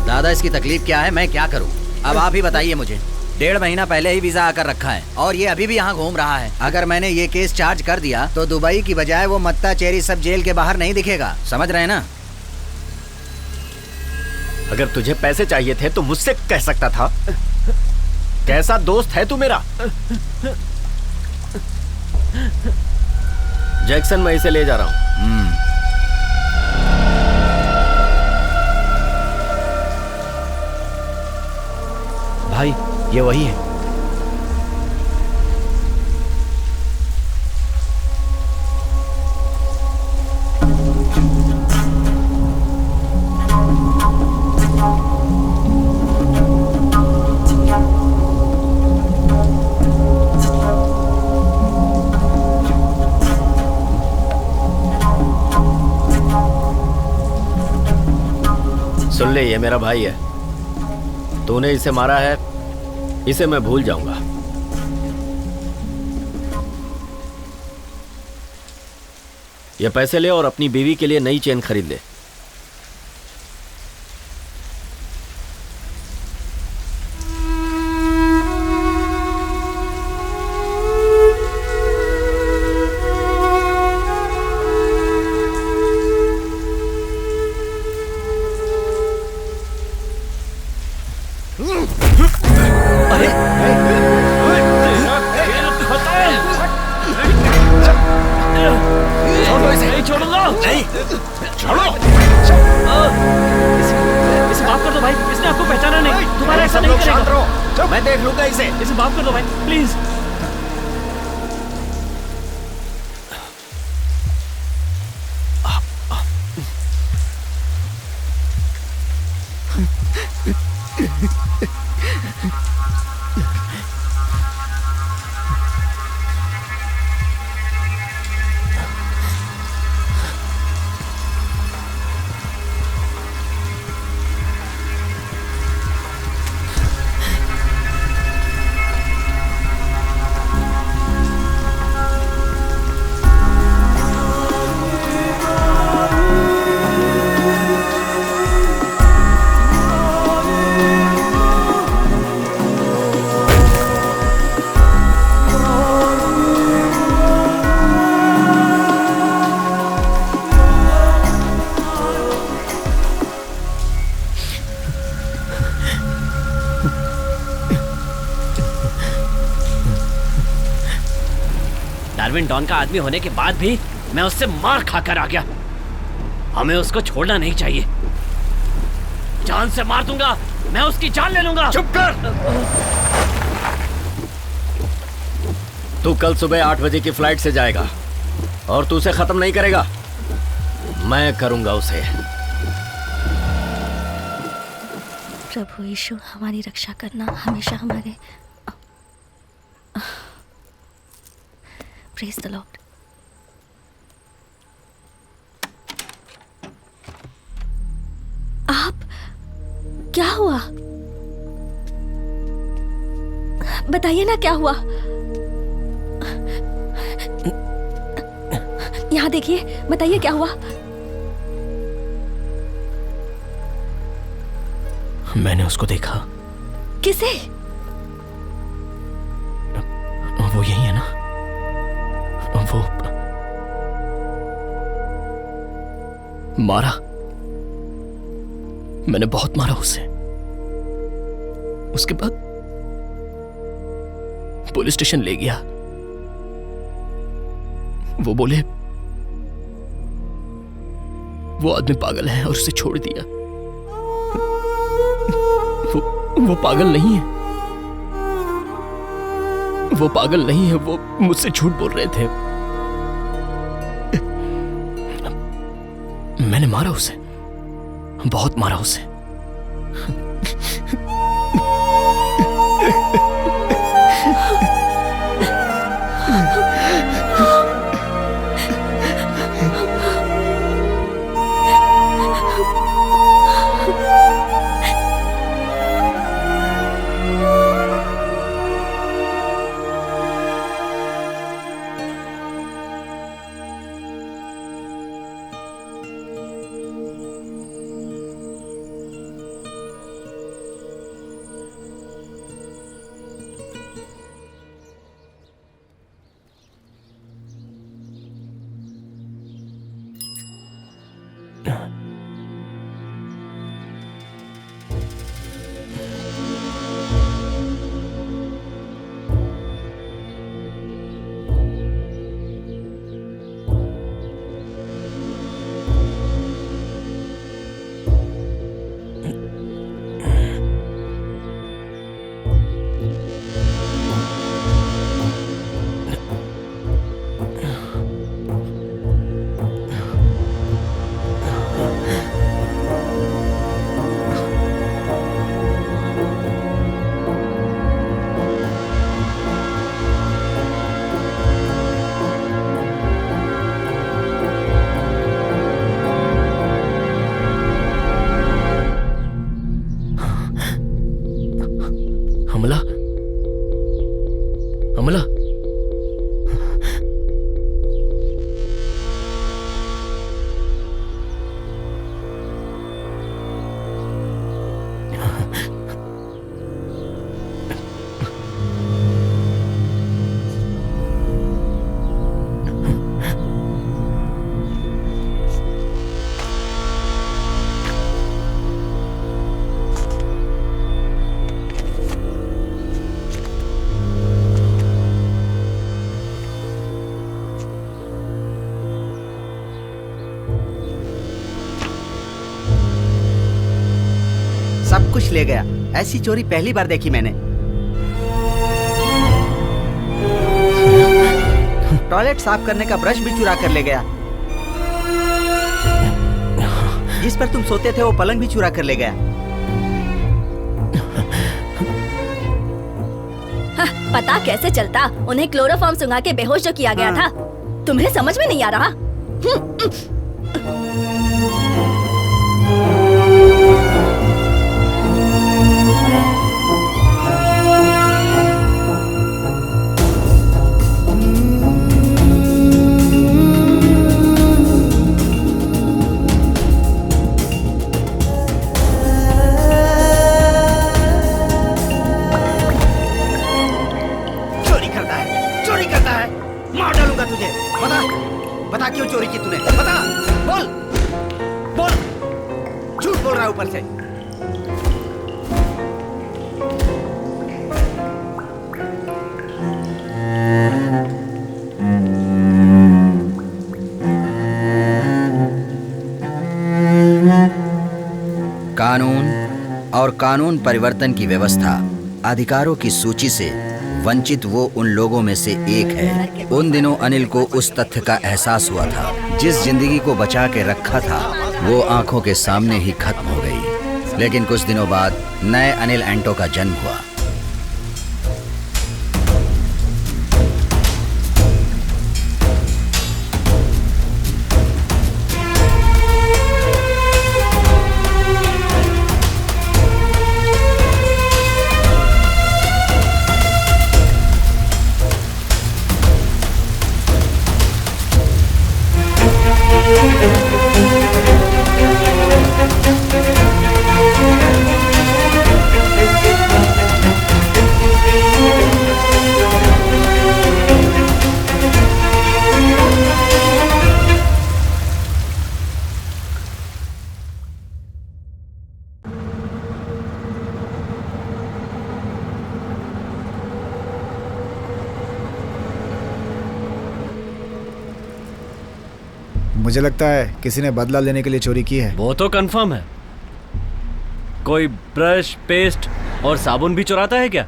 दादा, इसकी तकलीफ क्या है? मैं क्या करूं? अब आप ही बताइए मुझे। 1.5 महीना पहले ही वीजा आकर रखा है और ये अभी भी यहाँ घूम रहा है। अगर मैंने ये केस चार्ज कर दिया तो दुबई की बजाय वो मत्ता चेरी सब जेल के बाहर नहीं दिखेगा। समझ रहे हैं ना? अगर तुझे पैसे चाहिए थे तो मुझसे कह सकता था। कैसा दोस्त है तू मेरा। जैक्सन, मैं इसे ले जा रहा हूँ। भाई, ये वही है। सुन ले, ये मेरा भाई है। तूने इसे मारा है, इसे मैं भूल जाऊंगा। ये पैसे ले और अपनी बीवी के लिए नई चेन खरीद ले। तेरा खेल खत्म। माफ कर दो भाई, प्लीज। डार्विन डॉन का आदमी होने के बाद भी मैं उससे मार खाकर आ गया। हमें उसको छोड़ना नहीं चाहिए। जान से मार दूंगा, मैं उसकी जान ले लूंगा। चुप कर। तू कल सुबह 8 बजे की फ्लाइट से जाएगा और तू उसे खत्म नहीं करेगा, मैं करूंगा उसे। प्रभु यीशु हमारी रक्षा करना, हमेशा हमारे। Praise the Lord. आप, क्या हुआ? बताइए ना क्या हुआ। यहाँ देखिए, बताइए क्या हुआ। मैंने उसको देखा। किसे? वो यही है ना, वो मारा। मैंने बहुत मारा उसे। उसके बाद पुलिस स्टेशन ले गया। वो बोले वो आदमी पागल है और उसे छोड़ दिया। वो पागल नहीं है, वो पागल नहीं है, वो मुझसे झूठ बोल रहे थे। मैंने मारा उसे, बहुत मारा उसे। अमला, सब कुछ ले गया। ऐसी चोरी पहली बार देखी मैंने। टॉयलेट साफ करने का ब्रश भी चुरा कर ले गया। जिस पर तुम सोते थे वो पलंग भी चुरा कर ले गया। हाँ, पता कैसे चलता? उन्हें क्लोरोफॉर्म सुंघा के बेहोश जो किया गया था। तुम्हें समझ में नहीं आ रहा? चोरी करता है, मार डालूंगा तुझे। बता, बता क्यों चोरी की तूने? बता, बोल, बोल। झूठ बोल रहा है ऊपर से। कानून और कानून परिवर्तन की व्यवस्था अधिकारों की सूची से वंचित वो उन लोगों में से एक है। उन दिनों अनिल को उस तथ्य का एहसास हुआ था, जिस जिंदगी को बचा के रखा था वो आंखों के सामने ही खत्म हो गई। लेकिन कुछ दिनों बाद नए अनिल एंटो का जन्म हुआ। मुझे लगता है किसी ने बदला लेने के लिए चोरी की है। वो तो कंफर्म है। कोई ब्रश, पेस्ट और साबुन भी चुराता है क्या?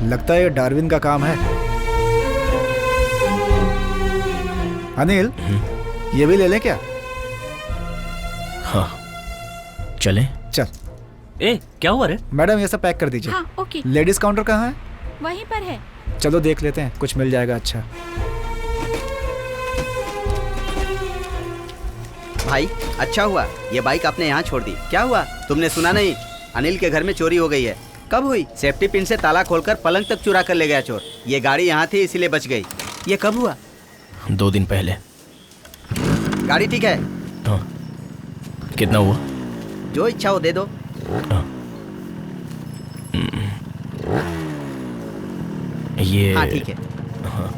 लगता है ये डार्विन का काम है। अनिल, ये भी ले लें क्या? हाँ, चलें? चल। ए, क्या हुआ रे? मैडम ये सब पैक कर दीजिए। हाँ, ओके। लेडीज काउंटर कहाँ है? वहीं पर है। चलो देख लेते हैं, कुछ मिल जाएगा अच्छा। भाई अच्छा हुआ ये बाइक आपने यहाँ छोड़ दी। क्या हुआ, तुमने सुना नहीं? अनिल के घर में चोरी हो गई है। कब हुई? सेफ्टी पिन से ताला खोलकर पलंग तक चुरा कर ले गया चोर। ये गाड़ी यहाँ थी इसीलिए बच गई। ये कब हुआ? 2 दिन पहले। गाड़ी ठीक है? हाँ। कितना हुआ? जो इच्छा हो दे दो। ये हाँ ठीक है। हाँ।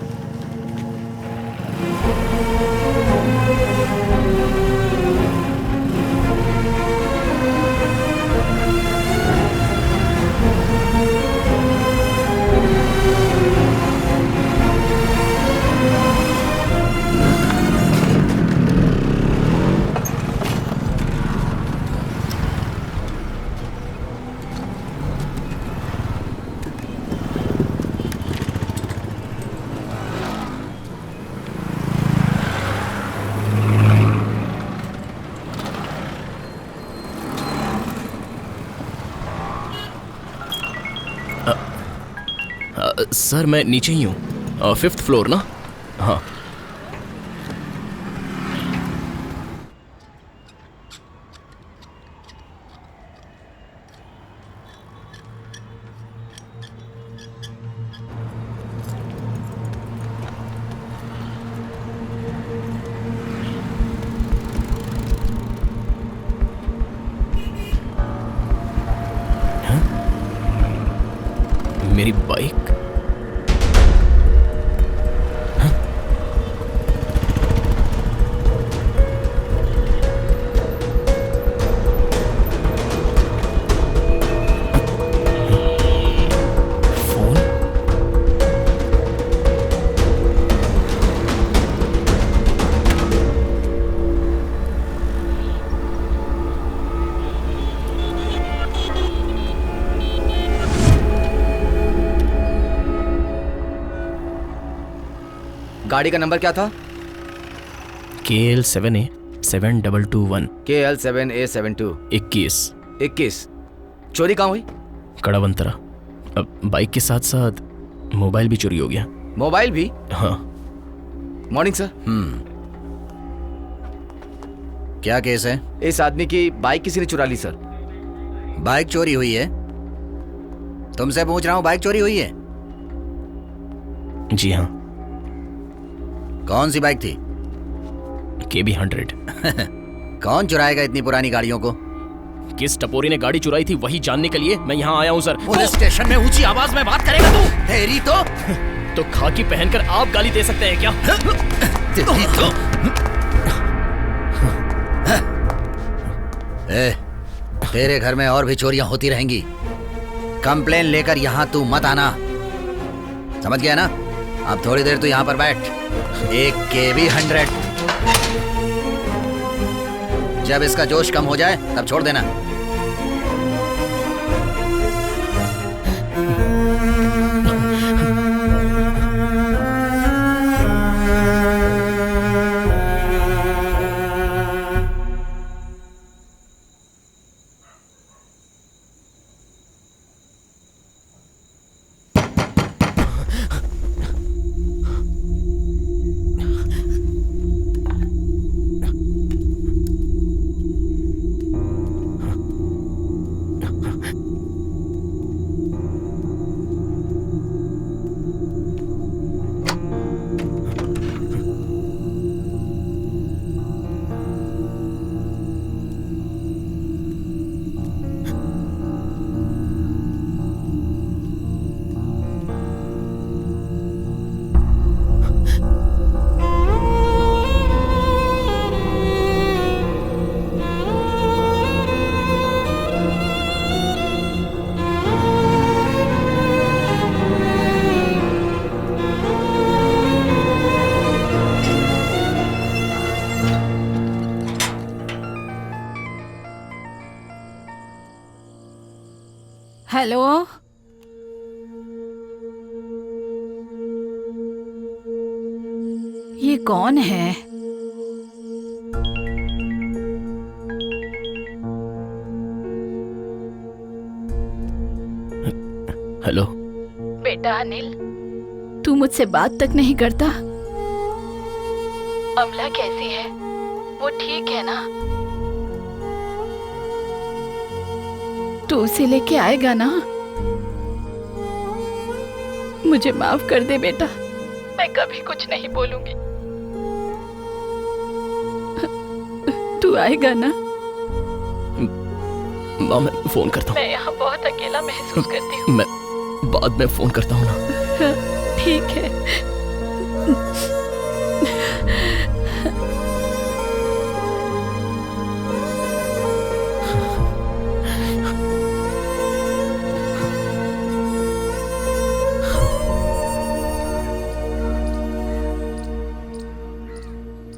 सर मैं नीचे ही हूँ, 5th फ्लोर ना? हाँ। मेरी बाइक? गाड़ी का नंबर क्या था? KL7A7221 KL7A72 21। चोरी कहाँ हुई? कड़ावंतरा। अब बाइक के साथ साथ मोबाइल भी चोरी हो गया। मोबाइल भी? हाँ। Morning sir. क्या केस है? इस आदमी की बाइक किसी ने चुरा ली सर। बाइक चोरी हुई है? तुमसे पूछ रहा हूँ, बाइक चोरी हुई है? जी हाँ। कौन सी बाइक थी? KB100। कौन चुराएगा इतनी पुरानी गाड़ियों को? किस टपोरी ने गाड़ी चुराई थी वही जानने के लिए मैं यहाँ आया हूँ सर। पुलिस स्टेशन में ऊंची आवाज में बात करेगा तू? तेरी तो खाकी पहनकर आप गाली दे सकते हैं क्या? तेरी तो तेरे घर में और भी चोरियां होती रहेंगी। कंप्लेन लेकर यहाँ तू मत आना, समझ गया ना? अब थोड़ी देर तू यहाँ पर बैठ। एक KB100, जब इसका जोश कम हो जाए तब छोड़ देना। हेलो, ये कौन है? हेलो। बेटा अनिल, तू मुझसे बात तक नहीं करता? अमला कैसी है? वो ठीक है ना? तू उसे लेके आएगा ना? मुझे माफ कर दे बेटा, मैं कभी कुछ नहीं बोलूंगी। तू आएगा ना? माँ मैं फोन करता हूँ। मैं यहाँ बहुत अकेला महसूस करती हूँ। मैं बाद में फोन करता हूँ ना। ठीक है।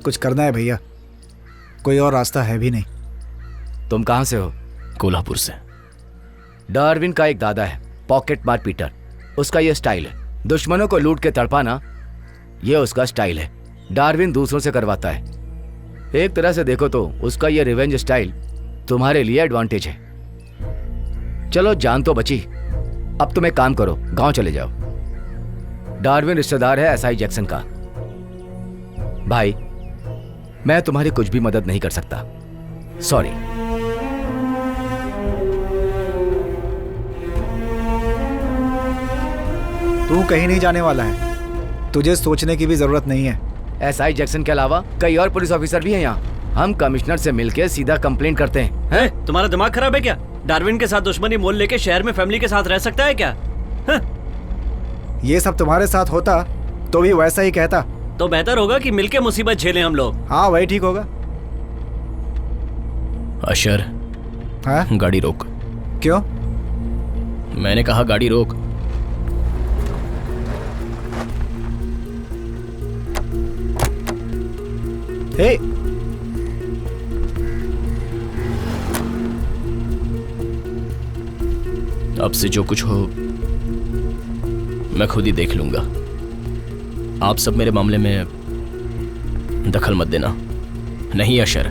कुछ करना है भैया, कोई और रास्ता है भी नहीं। तुम कहाँ से हो? कोल्हापुर से। डार्विन का एक दादा है, पॉकेट मार पीटर। उसका ये स्टाइल है, दुश्मनों को लूट के तड़पाना, ये उसका स्टाइल है। डार्विन दूसरों से करवाता है। एक तरह से देखो तो उसका ये रिवेंज स्टाइल तुम्हारे लिए एडवांटेज है। चलो जान तो बची, अब तुम एक काम करो, गांव चले जाओ। डार्विन रिश्तेदार है SI जैक्सन का। भाई मैं तुम्हारी कुछ भी मदद नहीं कर सकता, सॉरी। तू कहीं नहीं जाने वाला है, तुझे सोचने की भी जरूरत नहीं है। SI जैक्सन के अलावा कई और पुलिस ऑफिसर भी हैं यहाँ। हम कमिश्नर से मिलके सीधा कंप्लेन करते हैं। तुम्हारा दिमाग खराब है क्या? डार्विन के साथ दुश्मनी मोल लेके शहर में फैमिली के साथ रह सकता है क्या? ये सब तुम्हारे साथ होता तो भी वैसा ही कहता। तो बेहतर होगा कि मिलके मुसीबत झेलें हम लोग। हाँ वही ठीक होगा। अशर, हाँ? गाड़ी रोक। क्यों? मैंने कहा गाड़ी रोक। हे, अब से जो कुछ हो मैं खुद ही देख लूंगा। आप सब मेरे मामले में दखल मत देना। नहीं अशर,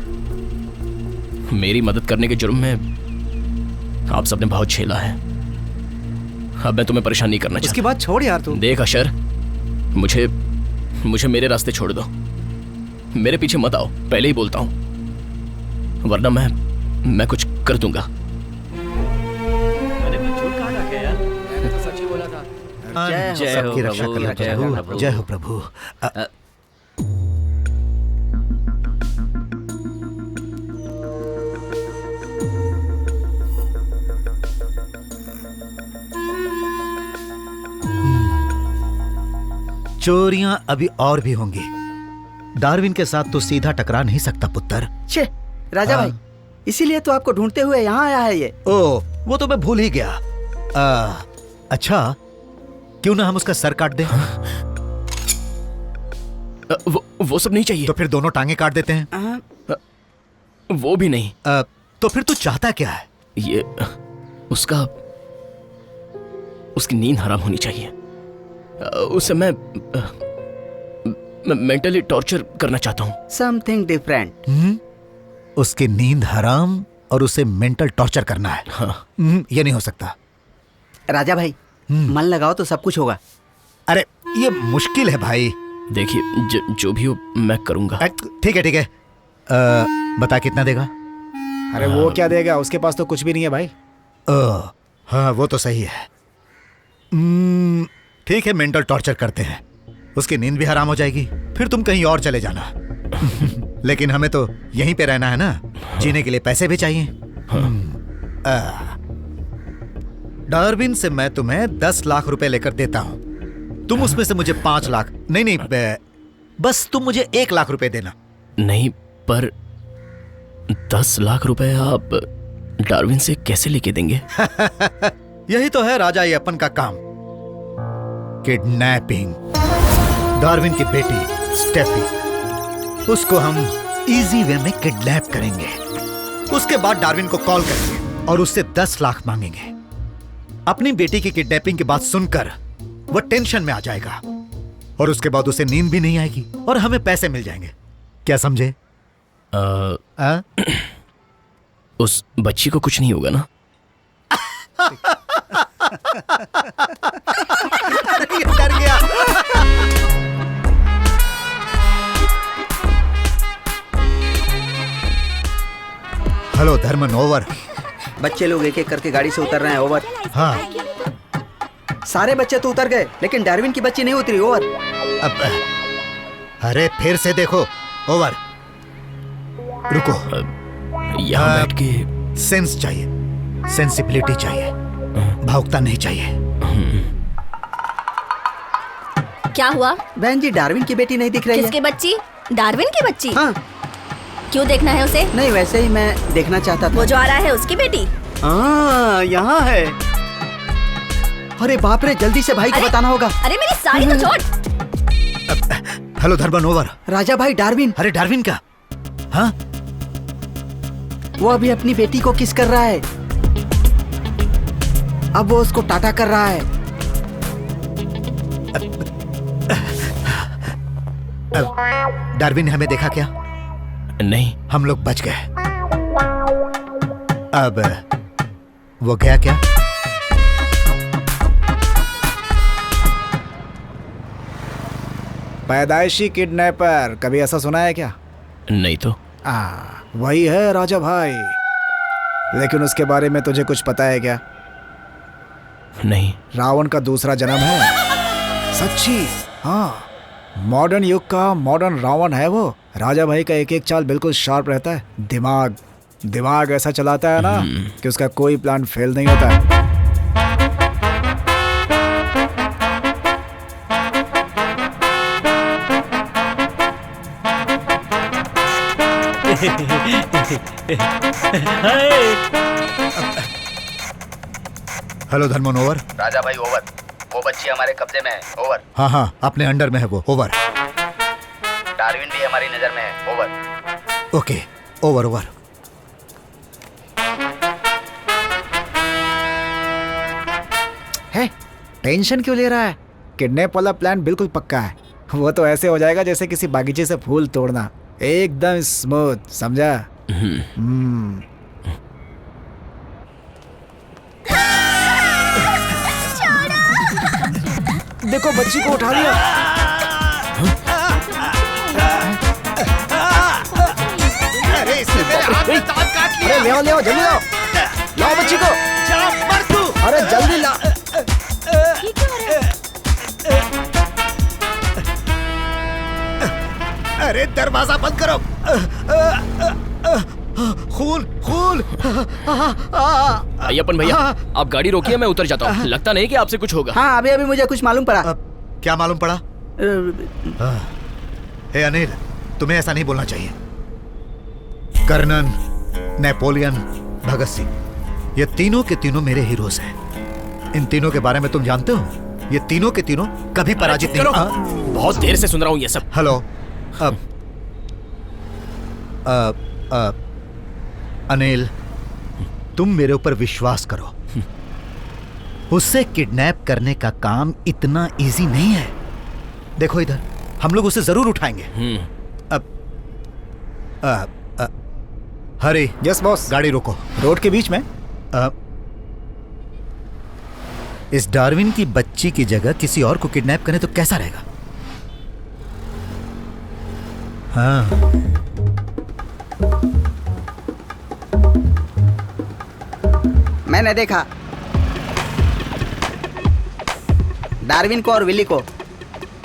मेरी मदद करने के जुर्म में आप सबने बहुत झेला है। अब मैं तुम्हें परेशान नहीं करना उसकी चाहता। बात छोड़ यार तू। देख अशर, मुझे मेरे रास्ते छोड़ दो। मेरे पीछे मत आओ, पहले ही बोलता हूं, वरना मैं कुछ कर दूंगा। मैंने कुछ झूठ कहा था क्या यार? मैंने तो सच ही बोला था। जय हो सबकी रक्षा प्रभु, करना जय हो प्रभु। प्रभु। जय हो प्रभु। चोरियां अभी और भी होंगी। डार्विन के साथ तो सीधा टकरा नहीं सकता पुत्र। छे राजा हाँ। भाई, इसीलिए तो आपको ढूंढते हुए यहाँ आया है ये। ओ, वो तो मैं भूल ही गया। अच्छा, क्यों ना हम उसका सर काट दें? वो सब नहीं चाहिए। तो फिर दोनों टांगे काट देते हैं। वो भी नहीं। तो फिर तू चाहता क्या है? ये उसकी नींद हराम होनी चाहिए। उसे मैं मेंटली टॉर्चर करना चाहता हूँ। Something different. उसकी नींद हराम और उसे मेंटल टॉर्चर करना है। हाँ। ये नहीं हो सकता। राजा भाई, मन लगाओ तो सब कुछ होगा। अरे ये मुश्किल है भाई। देखिए, जो भी हो मैं करूंगा। ठीक है ठीक है। बता कितना देगा? अरे वो क्या देगा, उसके पास तो कुछ भी नहीं है भाई। हाँ वो तो सही है। ठीक है, मेंटल टॉर्चर करते हैं। उसकी नींद भी हराम हो जाएगी, फिर तुम कहीं और चले जाना। लेकिन हमें तो यहीं पे रहना है ना, जीने के लिए पैसे भी चाहिए। डार्विन से मैं तुम्हें 10 लाख रुपए लेकर देता हूं। तुम उसमें से मुझे 5 लाख नहीं, बस तुम मुझे 1 लाख रुपए देना। नहीं, पर 10 लाख रुपए आप डार्विन से कैसे लेके देंगे? यही तो है राजा येपन का काम, किडनैपिंग। डार्विन की बेटी स्टेफी, उसको हम इजी वे में किडनैप करेंगे। उसके बाद डार्विन को कॉल करेंगे और उससे 10 लाख मांगेंगे। अपनी बेटी की किडनैपिंग की बात सुनकर वो टेंशन में आ जाएगा और उसके बाद उसे नींद भी नहीं आएगी और हमें पैसे मिल जाएंगे। क्या समझे? उस बच्ची को कुछ नहीं होगा ना? अरे ये डर गया। Hello Dharman, over. बच्चे लोग एक एक करके गाड़ी से उतर रहे हैं। ओवर। हाँ। सारे बच्चे तो उतर गए, लेकिन डार्विन की बच्ची नहीं उतरी। ओवर। अरे फिर से देखो। ओवर। रुको। यहाँ बैठ के सेंस चाहिए, सेंसिबिलिटी चाहिए, भावुकता नहीं चाहिए। क्या हुआ? बहन जी, डार्विन की बेटी नहीं दिख रही है। किसकी बच्ची? डार्विन की बच्ची? हाँ। क्यों देखना है उसे? नहीं, वैसे ही मैं देखना चाहता था। वो जो आ रहा है उसकी बेटी? हाँ, यहाँ है। अरे बाप रे, जल्दी से भाई को बताना होगा। अरे मेरी साड़ी तो छोड़। Hello Dharman, over. राजा भाई, डार्विन। अरे डार्विन का? हाँ, वो अभी अपनी बेटी को किस कर रहा है। अब वो उसको टाटा कर रहा है। डार्विन ने हमें देखा क्या? नहीं। हम लोग बच गए। अब वो गया क्या? पैदाइशी किडनैपर, कभी ऐसा सुना है क्या? नहीं तो। वही है राजा भाई। लेकिन उसके बारे में तुझे कुछ पता है क्या? नहीं। रावण का दूसरा जन्म है। सच्ची? हाँ, मॉडर्न युग का मॉडर्न रावण है वो। राजा भाई का एक एक चाल बिल्कुल शार्प रहता है। दिमाग ऐसा चलाता है ना कि उसका कोई प्लान फेल नहीं होता है। Hello Dharman, over. राजा भाई, ओवर। वो बच्ची हमारे कब्जे में है। ओवर। हाँ हाँ, अपने अंडर में है वो। ओवर। डार्विन भी हमारी नजर में है। ओवर। Okay, over over. है, टेंशन क्यों ले रहा है? किडनैप वाला प्लान बिल्कुल पक्का है। वो तो ऐसे हो जाएगा जैसे किसी बागीचे से फूल तोड़ना, एकदम स्मूथ, समझा? देखो बच्ची को उठा लिया। अरे इसने मेरे हाथ में दांत काट लिया। अरे ले आओ जल्दी लाओ, लाओ बच्ची को। जा मर तू। अरे जल्दी ला। अरे दरवाजा बंद करो। खून खून। अय्यप्पन भैया, आप गाड़ी रोकिए, मैं उतर जाता हूँ। लगता नहीं कि आपसे कुछ होगा। हाँ अभी अभी मुझे कुछ मालूम पड़ा। क्या मालूम पड़ा? हे अनिल, तुम्हें ऐसा नहीं बोलना चाहिए। कर्नन, नेपोलियन, भगत सिंह, ये तीनों के तीनों मेरे हीरोज हैं। इन तीनों के बारे में तुम जानते हो? ये तीनों के तीनों कभी पराजित नहीं। बहुत देर से सुन रहा हूँ ये सब। हेलो, अनिल, तुम मेरे ऊपर विश्वास करो। उससे किडनैप करने का काम इतना इजी नहीं है। देखो इधर, हम लोग उसे जरूर उठाएंगे। हरी। Yes boss. गाड़ी रोको। रोड के बीच में। इस डार्विन की बच्ची की जगह किसी और को किडनैप करें तो कैसा रहेगा? हाँ, मैंने देखा डार्विन को और विली को।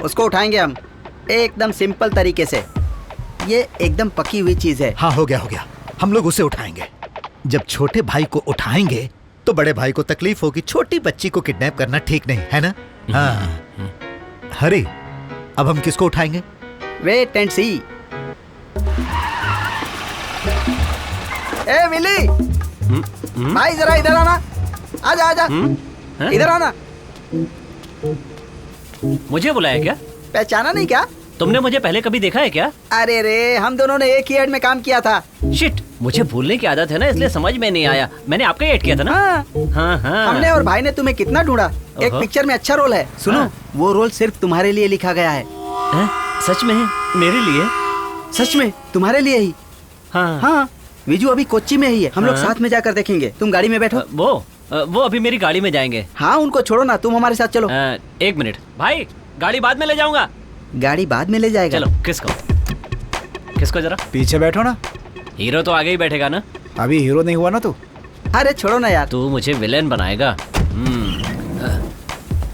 उसको उठाएंगे हम एकदम सिंपल तरीके से। ये एकदम पकी हुई चीज है। हाँ, हो गया हो गया। हम लोग उसे उठाएंगे। जब छोटे भाई को उठाएंगे तो बड़े भाई को तकलीफ होगी। छोटी बच्ची को किडनैप करना ठीक नहीं है ना? हाँ। हरी, अब हम किसको उठाएंगे? Wait and see. ए विली, भाई जरा इधर आना। आजा आजा, इधर आना। मुझे बुलाया क्या? पहचाना नहीं क्या? तुमने मुझे पहले कभी देखा है क्या? अरे रे, हम दोनों ने एक ही एड में काम किया था। शिट, मुझे भूलने की आदत है ना, इसलिए समझ में नहीं आया। मैंने आपका ही एड किया था ना? हाँ। हाँ। हमने और भाई ने तुम्हें कितना ढूंढा। एक पिक्चर में अच्छा रोल है। सुनो, हाँ। वो रोल सिर्फ तुम्हारे लिए लिखा गया है। सच में? मेरे लिए? सच में तुम्हारे लिए ही। हाँ, विजू अभी कोच्चि में ही है। हम लोग साथ में जाकर देखेंगे। तुम गाड़ी में बैठो। वो अभी मेरी गाड़ी में जाएंगे। हाँ, उनको छोड़ो ना, तुम हमारे साथ चलो। एक मिनट भाई, गाड़ी बाद में ले जाऊंगा। गाड़ी बाद में ले जाएगा। चलो। किसको जरा पीछे बैठो ना। हीरो तो आगे ही बैठेगा ना? अभी हीरो नहीं हुआ ना तू। अरे छोड़ो ना यार। तू मुझे विलेन बनाएगा।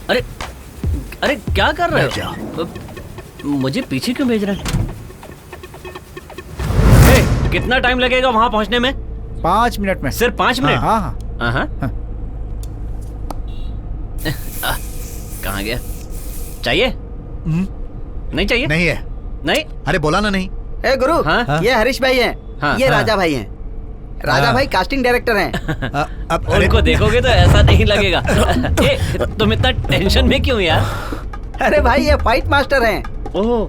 अरे अरे क्या कर रहे हो? मुझे पीछे क्यों भेज रहे हैं? कितना टाइम लगेगा वहां पहुंचने में? 5 मिनट में। सिर्फ 5 मिनट? हाँ। कहाँ गया? चाहिए? नहीं चाहिए? नहीं है। नहीं? अरे बोला ना नहीं। ए गुरु, हाँ? ये हरीश भाई हैं। हाँ, ये हाँ। राजा भाई हैं। राजा भाई कास्टिंग डायरेक्टर हैं। अब उनको देखोगे तो ऐसा नहीं लगेगा। तुम इतना टेंशन में क्यों यार? अरे भाई, ये फाइट मास्टर हैं। ओह,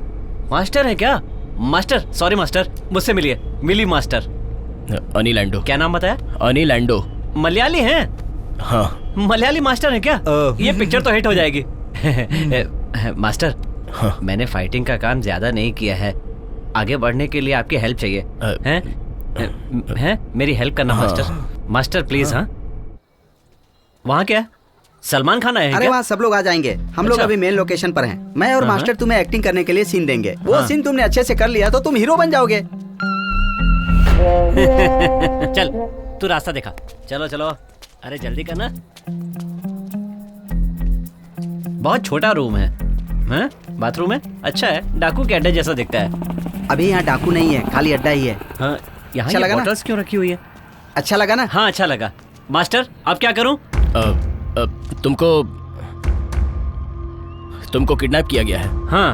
मास्टर है क्या? मास्टर, सॉरी मास्टर, मुझसे मिलिए। मिली मास्टर। अनिल लैंडो। क्या नाम बताया? अनिल लैंडो। मलयाली हैं? हाँ। मलयाली मास्टर है क्या? ये पिक्चर तो हिट हो जाएगी। मास्टर, हाँ। मैंने फाइटिंग का काम ज्यादा नहीं किया है। आगे बढ़ने के लिए आपकी हेल्प चाहिए। हैं? मेरी हेल्प करना मास्टर। Master please. हाँ, वहाँ क्या है? सलमान खान आए हैं? अरे वहाँ सब लोग आ जाएंगे। हम लोग अच्छा। अभी मेन लोकेशन पर हैं। मैं और मास्टर तुम्हें एक्टिंग करने के लिए सीन देंगे। वो सीन तुमने अच्छे से कर लिया तो तुम हीरो बन जाओगे। चल, तू रास्ता दिखा। चलो चलो, अरे जल्दी करना। बहुत छोटा रूम है। हैं? बाथरूम है? अच्छा है, डाकू के अड्डे जैसा दिखता है। अभी यहाँ डाकू नहीं है, खाली अड्डा ही है। हाँ, यहाँ अच्छा ये लगा ना? बॉटल्स क्यों रखी हुई है? अच्छा लगा ना? हाँ, अच्छा लगा। मास्टर, अब क्या करूं? तुमको किडनैप किया गया है। हाँ,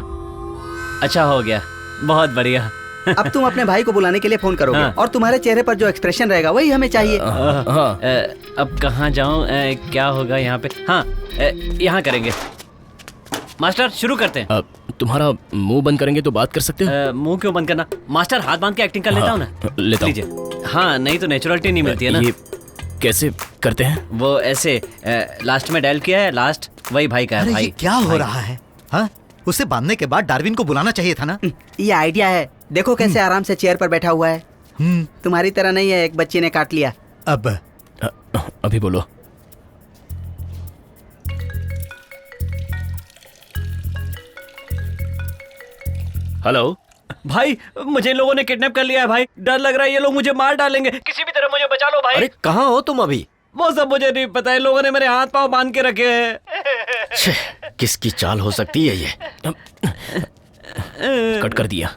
अच्छा हो गया, बहुत बढ़िया। अब तुम अपने भाई को बुलाने के लिए फोन करोगे। हाँ। और तुम्हारे चेहरे पर जो एक्सप्रेशन रहेगा वही हमें चाहिए। अब कहाँ जाऊं? क्या होगा यहाँ पे? हाँ, यहाँ करेंगे। मास्टर, शुरू करते हैं। तुम्हारा मुंह बंद करेंगे तो बात कर सकते हो। मुंह क्यों बंद करना? मास्टर, हाथ बांध के एक्टिंग कर लेता हूँ ना? लेता हूँ। लीजिए। हाँ, नहीं तो नेचुरलिटी नहीं मिलती है ना। ये कैसे करते हैं? वो ऐसे लास्ट में डायल किया है, लास्ट वही भाई का है। अरे भाई ये क्या हो रहा है? हाँ, उसे बांधने के बाद डार्विन को बुलाना चाहिए था ना। ये आइडिया है, देखो कैसे आराम से चेयर पर बैठा हुआ है। तुम्हारी तरह नहीं है, एक बच्चे ने काट लिया। अब अभी बोलो। हेलो भाई, मुझे इन लोगों ने किडनैप कर लिया है भाई। डर लग रहा है ये लोग मुझे मार डालेंगे। किसी भी तरह मुझे बचा लो भाई। अरे कहाँ हो तुम अभी? वो सब मुझे नहीं पता है, लोगों ने मेरे हाथ पांव बांध के रखे हैं। किसकी चाल हो सकती है ये? कट कर दिया।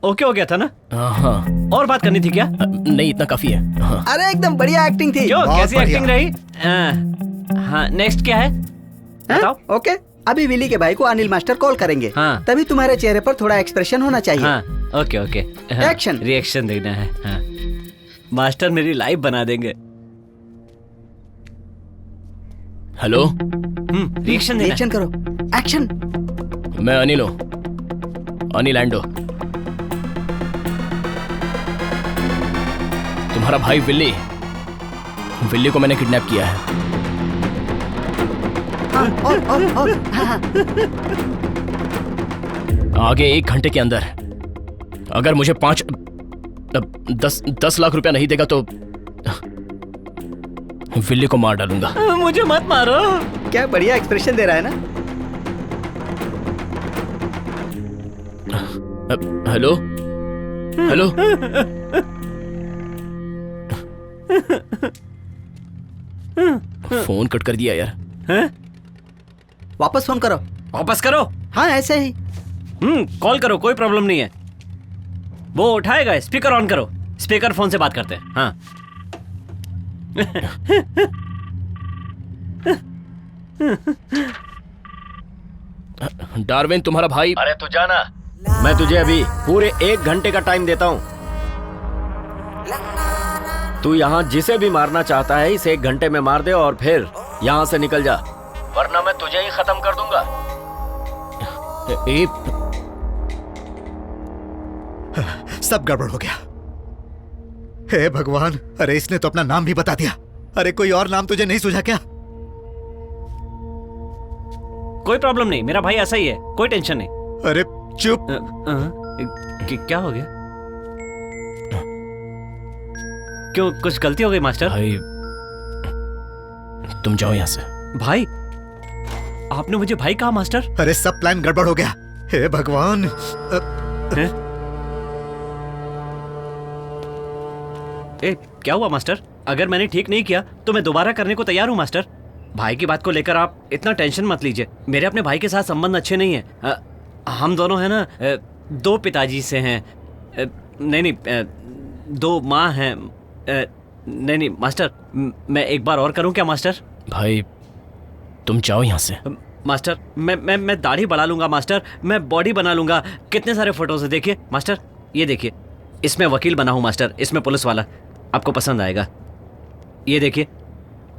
ओके हो गया था ना? हाँ। और बात करनी थी क्या? नहीं, इतना काफी है। हाँ। अरे एकदम बढ़िया एक्टिंग थी। क्यों, बहुत कैसी बढ़िया। एक्टिंग रही? हाँ, नेक्स्ट क्या है बताओ। ओके, अभी विली के भाई को अनिल मास्टर कॉल करेंगे। हाँ। तभी तुम्हारे चेहरे पर थोड़ा एक्सप्रेशन होना चाहिए। हाँ, ओके ओके। हाँ, Action। रिएक्शन देना है। हाँ। मास्टर मेरी लाइव बना देंगे। हेलो, रिएक्शन देना है। रिएक्शन करो, एक्शन। मैं अनिल हूँ, अनिल एंडो। तुम्हारा भाई विल्ली, विल्ली को मैंने किडनैप किया है। और हाँ। आगे 1 घंटे के अंदर अगर मुझे 10 लाख रुपया नहीं देगा तो विल्ली को मार डालूंगा। मुझे मत मारो। क्या बढ़िया एक्सप्रेशन दे रहा है ना। हेलो हेलो, फोन कट कर दिया यार। वापस फोन करो। वापस करो। हाँ ऐसे ही। कॉल करो, कोई प्रॉब्लम नहीं है। वो उठाएगा। स्पीकर ऑन करो। स्पीकर फोन से बात करते हैं। हाँ। डार्विन तुम्हारा भाई। अरे तू जाना, मैं तुझे अभी पूरे 1 घंटे का टाइम देता हूँ। तू यहाँ जिसे भी मारना चाहता है इसे 1 घंटे में मार दे और फिर यहाँ से निकल जा, वरना मैं तुझे ही खत्म कर दूंगा। सब गड़बड़ हो गया। हे भगवान, अरे इसने तो अपना नाम भी बता दिया। अरे कोई और नाम तुझे नहीं सूझा क्या? कोई प्रॉब्लम नहीं, मेरा भाई ऐसा ही है, कोई टेंशन नहीं। अरे चुप। क्या हो गया? क्यों, कुछ गलती हो गई मास्टर? भाई तुम जाओ यहाँ से। भाई, आपने मुझे भाई कहा मास्टर? अरे सब प्लान गड़बड़ हो गया। हे भगवान। क्या हुआ मास्टर? अगर मैंने ठीक नहीं किया तो मैं दोबारा करने को तैयार हूँ मास्टर। भाई की बात को लेकर आप इतना टेंशन मत लीजिए। मेरे अपने भाई के साथ संबंध अच्छे नहीं है। हम दोनों है ना, 2 पिताजी से हैं। नहीं, 2 माँ हैं। नहीं मास्टर, मैं एक बार और करूं क्या मास्टर? भाई तुम जाओ यहाँ से। मास्टर, मैं दाढ़ी बढ़ा लूंगा मास्टर, मैं बॉडी बना लूंगा। कितने सारे फोटोज है, देखिए मास्टर, ये देखिए। इसमें वकील बना हूं मास्टर, इसमें पुलिस वाला। आपको पसंद आएगा। ये देखिए,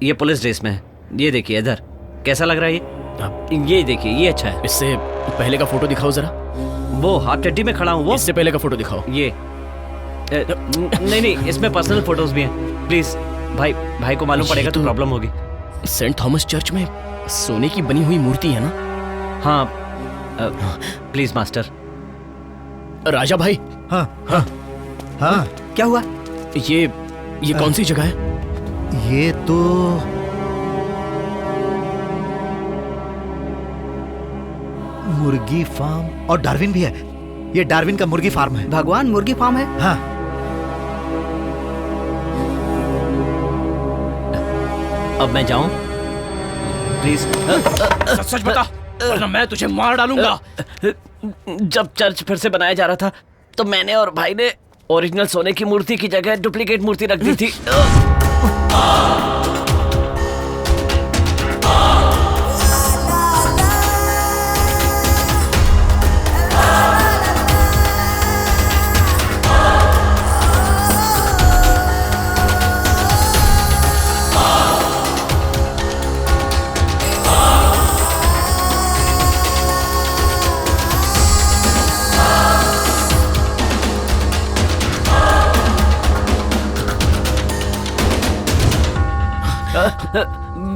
ये पुलिस ड्रेस में है। ये देखिए इधर, कैसा लग रहा है ये देखिए, ये अच्छा है। इससे पहले का फोटो दिखाओ जरा। वो हाथ टड्डी में खड़ा हूँ। वो इससे पहले का फोटो दिखाओ। ये नहीं, इसमें पर्सनल फोटोज भी हैं। प्लीज भाई को मालूम पड़ेगा तो प्रॉब्लम होगी। सेंट थॉमस चर्च में सोने की बनी हुई मूर्ति है ना? हाँ, प्लीज मास्टर। राजा भाई। हाँ हाँ हाँ। क्या हुआ? ये कौन सी जगह है? ये तो मुर्गी फार्म, और डार्विन भी है। ये डार्विन का मुर्गी फार्म है। भगवान, मुर्गी फार्म है? हाँ। अब मैं जाऊं प्लीज? सच बता वरना मैं तुझे मार डालूंगा। जब चर्च फिर से बनाया जा रहा था तो मैंने और भाई ने ओरिजिनल सोने की मूर्ति की जगह डुप्लीकेट मूर्ति रख दी थी।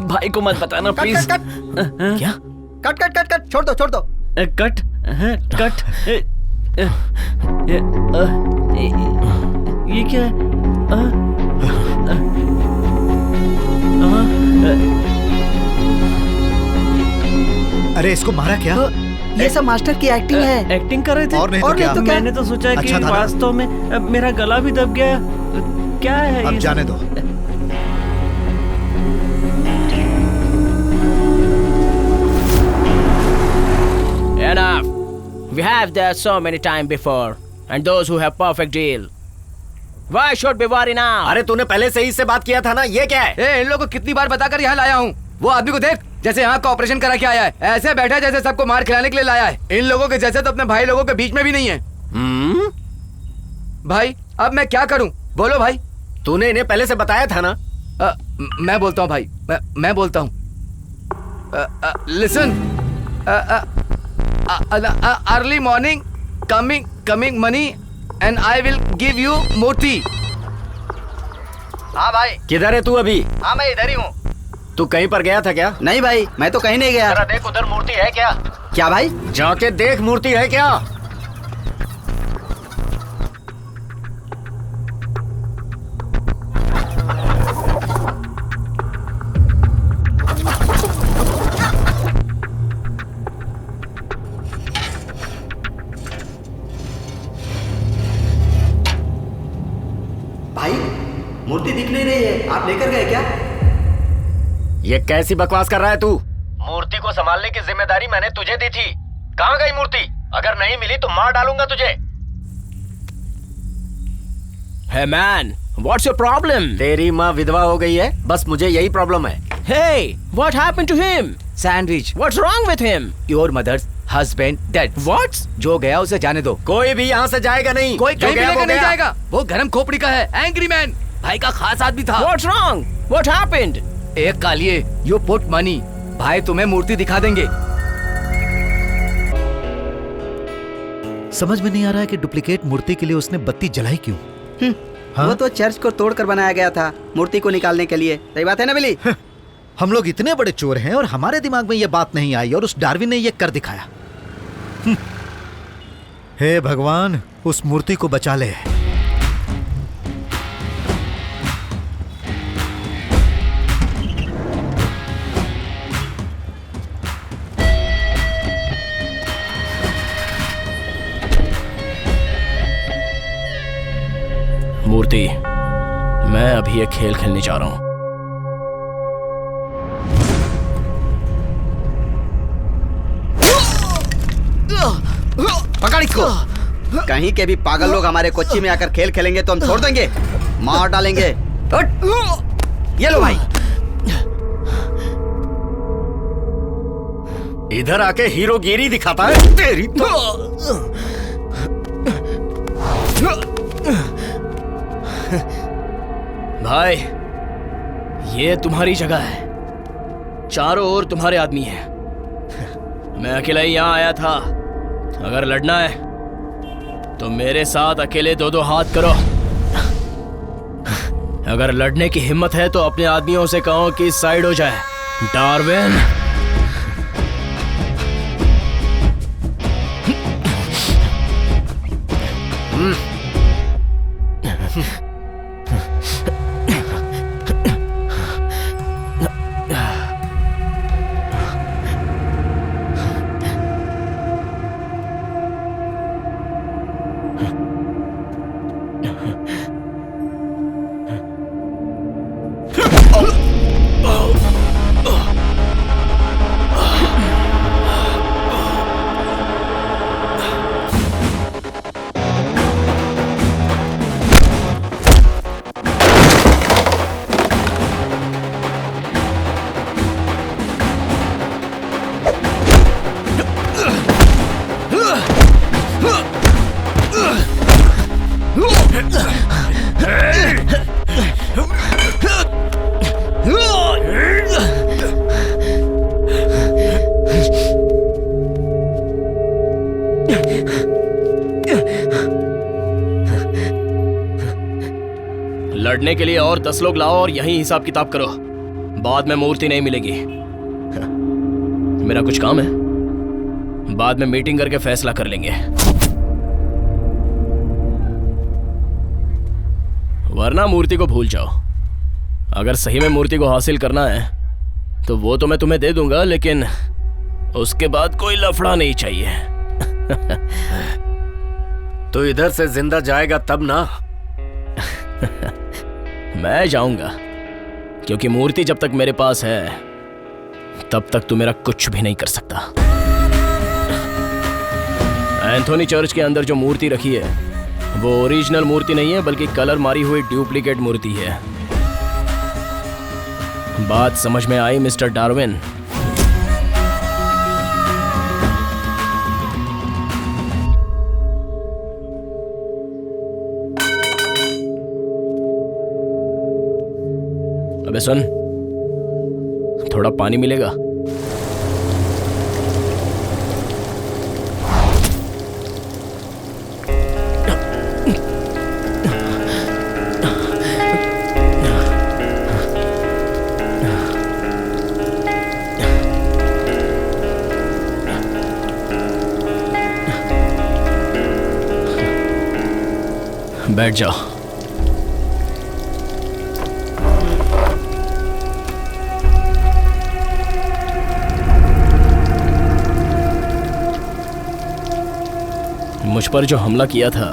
भाई को मत बताना प्लीज। कट, क्या? कट, छोड़ दो। कट कट ये क्या अरे इसको मारा क्या? ये सब मास्टर की एक्टिंग है। एक्टिंग कर रहे थे और नहीं तो क्या? मैंने तो सोचा कि अच्छा था ना? वास्तव में मेरा गला भी दब गया। क्या है अब ये जाने दो। Enough. We have that so many times before, and those who have perfect deal. Why should be worry now? अरे तूने पहले से ही इससे बात किया था ना, ये क्या है? ए, इन लोगों को कितनी बार बताकर यहाँ लाया हूँ। वो आदमी को देख, जैसे यहाँ का ऑपरेशन करा के आया है, ऐसे बैठा जैसे सबको मार खिलाने के लिए लाया है। इन लोगों के जैसे तो अपने भाई लोगों के बीच में भी नहीं है। भाई अब मैं क्या करूँ, बोलो भाई। तूने इन्हें पहले से बताया था ना? मैं बोलता हूँ भाई, मैं बोलता हूँ। Listen, early morning coming money and I will give you murti. हाँ भाई। किधर है तू अभी? हाँ मैं इधर ही हूँ। तू कहीं पर गया था क्या? नहीं भाई, मैं तो कहीं नहीं गया। जरा देख उधर मूर्ति है क्या? क्या भाई? जाके देख मूर्ति है क्या? भाई मूर्ति दिख नहीं रही है, आप लेकर गए क्या? ये कैसी बकवास कर रहा है तू? मूर्ति को संभालने की जिम्मेदारी मैंने तुझे दी थी। कहाँ गई मूर्ति? अगर नहीं मिली तो मार डालूंगा तुझे। Hey man, what's your problem? तेरी माँ विधवा हो गई है, बस मुझे यही प्रॉब्लम है। Hey, what happened to him? Sandwich. What's wrong with him? Your mother's husband dead. What? जो गया उसे जाने दो। कोई भी यहाँ से जाएगा नहीं। कोई जो कहीं भी गया, लेकर वो नहीं गया। जाएगा। वो गरम खोपड़ी का है, एंग्री मैन। भाई का खास आदमी था। What's wrong? What happened? एक कालिए, यू पुट मनी। भाई तुम्हें मूर्ति दिखा देंगे। समझ में नहीं आ रहा है कि डुप्लीकेट मूर्ति के लिए उसने बत्ती जलाई क्यों? हाँ? वो तो चर्च को तोड़कर बनाया गया था मूर्ति को निकालने के लिए। सही बात है ना बिली? हम लोग इतने बड़े चोर हैं और हमारे दिमाग में यह बात नहीं आई और उस डार्विन ने यह कर दिखाया। हे भगवान, उस मूर्ति को बचा ले। मूर्ति, मैं अभी एक खेल खेलने जा रहा हूँ। पकड़ इसको। कहीं के भी पागल लोग हमारे कोच्चि में आकर खेल खेलेंगे तो हम छोड़ देंगे, मार डालेंगे। उठ। ये लो भाई। इधर आके हीरोगिरी दिखाता है तेरी तो। भाई, ये तुम्हारी जगह है। चारों ओर तुम्हारे आदमी हैं। मैं अकेला ही यहाँ आया था। अगर लड़ना है तो मेरे साथ अकेले दो हाथ करो। अगर लड़ने की हिम्मत है तो अपने आदमियों से कहो कि साइड हो जाए। डार्विन। लड़ने के लिए और 10 लोग लाओ और यहीं हिसाब किताब करो। बाद में मूर्ति नहीं मिलेगी। मेरा कुछ काम है। बाद में मीटिंग करके फैसला कर लेंगे। वरना मूर्ति को भूल जाओ। अगर सही में मूर्ति को हासिल करना है तो वो तो मैं तुम्हें दे दूंगा, लेकिन उसके बाद कोई लफड़ा नहीं चाहिए। तो इधर से जिंदा जाएगा तब ना। मैं जाऊंगा, क्योंकि मूर्ति जब तक मेरे पास है तब तक तू मेरा कुछ भी नहीं कर सकता। एंथोनी चर्च के अंदर जो मूर्ति रखी है वो ओरिजिनल मूर्ति नहीं है, बल्कि कलर मारी हुई डुप्लीकेट मूर्ति है। बात समझ में आई मिस्टर डार्विन? अबे सुन, थोड़ा पानी मिलेगा? बैठ जाओ। मुझ पर जो हमला किया था